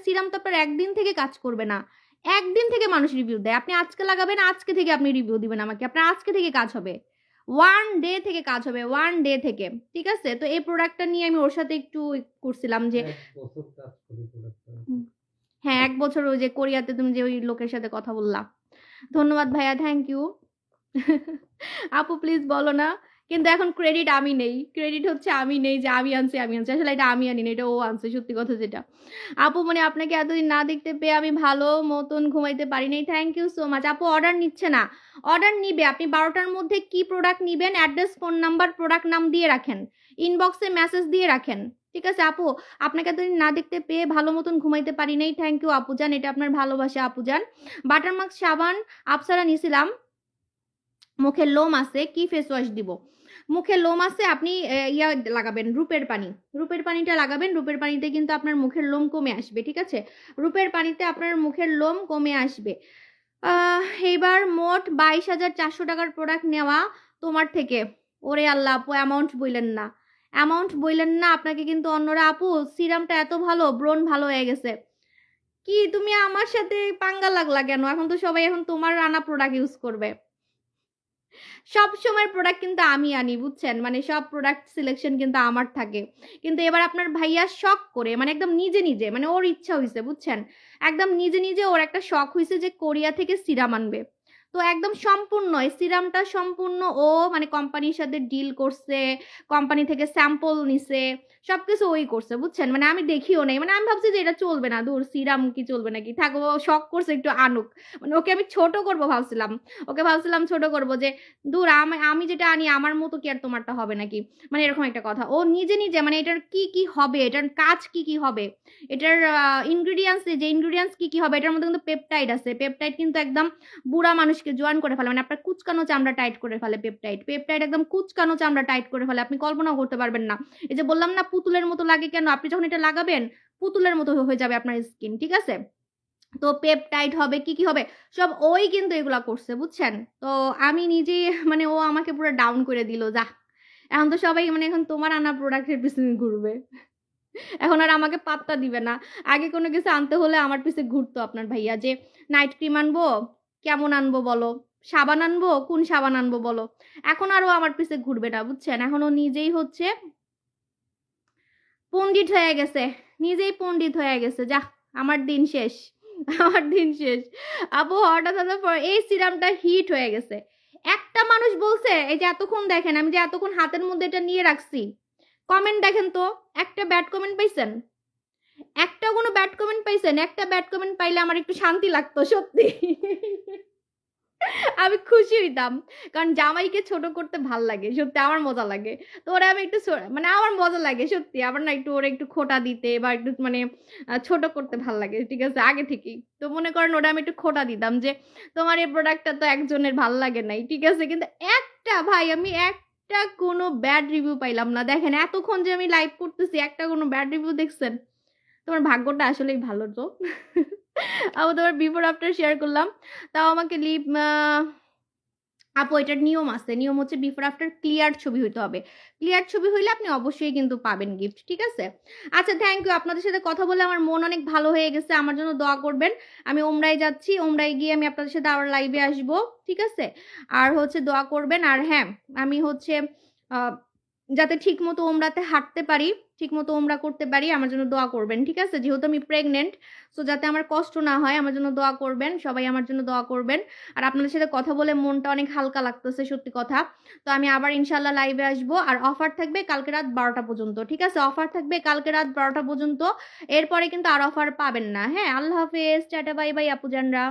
সিরাম তো আপনার একদিন থেকে কাজ করবে না, একদিন থেকে মানুষ রিভিউ দেয়। আপনি আজকে লাগাবেন, আজকে থেকে আপনি রিভিউ দিবেন আমাকে, আপনার আজকে থেকে কাজ হবে, 1 ডে থেকে কাজ হবে, 1 ডে থেকে। ঠিক আছে, তো এই প্রোডাক্টটা নিয়ে আমি ওর সাথে একটু করছিলাম যে 1 বছর কাজ করি প্রোডাক্টটা। হ্যাঁ 1 বছর ওই যে কোরিয়াতে তুমি যে ওই লোকের সাথে কথা বললা। ধন্যবাদ ভাইয়া, থ্যাংক ইউ। আপু প্লিজ বলো না, কিন্তু এখন ক্রেডিট আমি নেই, ক্রেডিট হচ্ছে আমি নেই যে আমি আনছি আসলে এটা আমি আনি না, এটা ও আনছে, সত্যি কথা যেটা। আপু মানে আপনাকে এতদিন না দেখতে পেয়ে আমি ভালো মতন ঘুমাইতে পারি নাই, থ্যাংক ইউ সো মাচ। আপু অর্ডার নিচ্ছে না, অর্ডার নিবে, আপনি 12টার মধ্যে কি প্রোডাক্ট নিবেন অ্যাড্রেস ফোন নাম্বার প্রোডাক্ট নাম দিয়ে রাখেন, ইনবক্সে মেসেজ দিয়ে রাখেন। ঠিক আছে আপু, আপনাকে এতদিন না দেখতে পেয়ে ভালো মতন ঘুমাইতে পারি নাই, থ্যাংক ইউ আপু জান, এটা আপনার ভালোবাসা আপু জান। বাটারমার্ক সাবান আপসারা নিছিলাম, মুখের লোম আছে, কি ফেস ওয়াশ দিব? মুখে লোম আছে, আপনি ইয়া লাগাবেন রূপের পানি, রূপের পানিটা লাগাবেন, রূপের পানিতে কিন্তু আপনার মুখের লোম কমে আসবে। ঠিক আছে, রূপের পানিতে আপনার মুখের লোম কমে আসবে। এইবার মোট 22,400 টাকার প্রোডাক্ট নেওয়া তোমার থেকে। ওরে আল্লাহ আপু অ্যামাউন্ট বললেন না, অ্যামাউন্ট বললেন না, আপনাকে কিন্তু অন্যরা আপু সিরামটা এত ভালো, ব্রণ ভালো হয়ে গেছে। কি তুমি আমার সাথে পাঙ্গা লাগলা কেন? এখন তো সবাই এখন তোমার আনা প্রোডাক্ট ইউজ করবে। সব সময় প্রোডাক্ট কিন্তু আমি আনি, বুঝছেন, মানে সব প্রোডাক্ট সিলেকশন কিন্তু আমার থাকে। কিন্তু এবার আপনার ভাইয়া শখ করে, মানে একদম নিজে নিজে, মানে ওর ইচ্ছা হয়েছে, বুঝছেন, একদম নিজে নিজে ওর একটা শখ হয়েছে যে কোরিয়া থেকে সিরাম আনবে। তো একদম সম্পূর্ণ এই সিরামটা সম্পূর্ণ ও মানে কোম্পানির সাথে ডিল করছে, কোম্পানি থেকে স্যাম্পল নিছে, সবকিছু ওই করছে, বুঝছেন, মানে আমি দেখিও নাই, মানে আমি ভাবছি যে এটা চলবে না, দূর সিরাম কি চলবে নাকি, থাকো, শখ করছে একটু আনুক, মানে ওকে আমি ছোট করবো ভাবছিলাম, ওকে ভাবছিলাম ছোট করবো যে দূর আমি যেটা আনি আমার মতো কি আর তোমারটা হবে নাকি, মানে এরকম একটা কথা। ও নিজে নিজে মানে এটার কি কি হবে, এটার কাজ কি কি হবে, এটার ইনগ্রিডিয়েন্টস, যে ইনগ্রিডিয়েন্টস কি কি হবে, এটার মধ্যে কিন্তু পেপটাইড আছে, পেপটাইড কিন্তু একদম বুড়া মানুষকে জোয়ান করে ফেলে, মানে আপনার কুচকানো চামড়া টাইট করে ফেলে, পেপটাইড, পেপটাইড একদম কুচকানো চামড়া টাইট করে ফেলে, আপনি কল্পনাও করতে পারবেন না। এই যে বললাম না পুতুলের মতো লাগে কেন, আপনি যখন এটা লাগাবেন পুতুলের মতো হয়ে যাবে আপনার স্কিন। ঠিক আছে, তো পেপটাইড হবে, কি কি হবে, সব ওই কিন্তু এগুলা করছে, বুঝছেন। তো আমি নিজেই মানে ও আমাকে পুরো ডাউন করে দিল, যা এখন তো সবাই মানে এখন তোমার আনা প্রোডাক্টের পিছনে ঘুরবে, এখন আর আমাকে পাত্তা দিবে না। আগে কোনো কিছু আনতে হলে আমার পিছে ঘুরতো আপনার ভাইয়া, যে নাইট ক্রিম আনবো, কেমন আনবো বলো, সাবান আনবো, কোন সাবান আনবো বলো, এখন আরও আমার পিছে ঘুরবে না, বুঝছেন, এখন ও নিজেই হচ্ছে পণ্ডিত হয়ে গেছে, নিজেই পণ্ডিত হয়ে গেছে, যা আমার দিন শেষ, আমার দিন শেষ। আপু হঠাৎ হঠাৎ পর এই সিরামটা হিট হয়ে গেছে, একটা মানুষ বলছে, এই যে এতক্ষণ দেখেন আমি যে এতক্ষণ হাতের মধ্যে এটা নিয়ে রাখছি, কমেন্ট দেখেন তো, একটা ব্যাড কমেন্ট পাইছেন? একটা কোনো ব্যাড কমেন্ট পাইছেন? একটা ব্যাড কমেন্ট পাইলে আমার একটু শান্তি লাগতো সত্যি, আমি খুশি হইতাম, কারণ জামাইকে ছোট করতে ভাল লাগে, সত্যি আমার মজা লাগে। তো ওরা আমি একটু মানে আমার মজা লাগে সত্যি, আবার না একটু ওরা একটু খোঁটা দিতে বা একটু মানে ছোট করতে ভাল লাগে, ঠিক আছে, আগে থেকেই। তো মনে করেন ওরা আমি একটু খোঁটা দিতাম যে তোমার এই প্রোডাক্টটা তো একজনের ভাল লাগে নাই, ঠিক আছে, কিন্তু একটা ভাই আমি একটা কোনো ব্যাড রিভিউ পাইলাম না। দেখেন এতক্ষণ যে আমি লাইভ করতেছি একটা কোনো ব্যাড রিভিউ দেখছেন? তোমার ভাগ্যটা আসলেই ভালো তো। আমি তোমার বিফোর আফটার শেয়ার করলাম, তাও আমাকে লিপ আপু এটার নিয়ম আছে, নিয়ম হচ্ছে বিফোর আফটার ক্লিয়ার ছবি হইতে হবে, ক্লিয়ার ছবি হইলে আপনি অবশ্যই কিন্তু পাবেন গিফট। ঠিক আছে, আচ্ছা থ্যাংক ইউ, আপনাদের সাথে কথা বলে আমার মন অনেক ভালো হয়ে গেছে, আমার জন্য দোয়া করবেন। আমি ওমরায় যাচ্ছি, ওমরায় গিয়ে আমি আপনাদের সাথে আবার লাইভে আসবো, ঠিক আছে, আর হচ্ছে দোয়া করবেন। আর হ্যাঁ আমি হচ্ছে যাতে ঠিক মতো ওমরাতে হাঁটতে পারি, ঠিক মতো ওমরা করতে পারি, আমার জন্য দোয়া করবেন, ঠিক আছে, যেহেতু আমি প্রেগনেন্ট, সো যাতে আমার কষ্ট না হয় আমার জন্য দোয়া করবেন, সবাই আমার জন্য দোয়া করবেন। আর আপনাদের সাথে কথা বলে মনটা অনেক হালকা লাগতেছে, সত্যি কথা। তো আমি আবার ইনশাল্লাহ লাইভে আসবো, আর অফার থাকবে কালকে রাত 12টা পর্যন্ত, ঠিক আছে, অফার থাকবে কালকে রাত 12টা পর্যন্ত, এরপরে কিন্তু আর অফার পাবেন না। হ্যাঁ, আল্লাহ হাফেজ, টাটা বাই বাই আপু জানরা।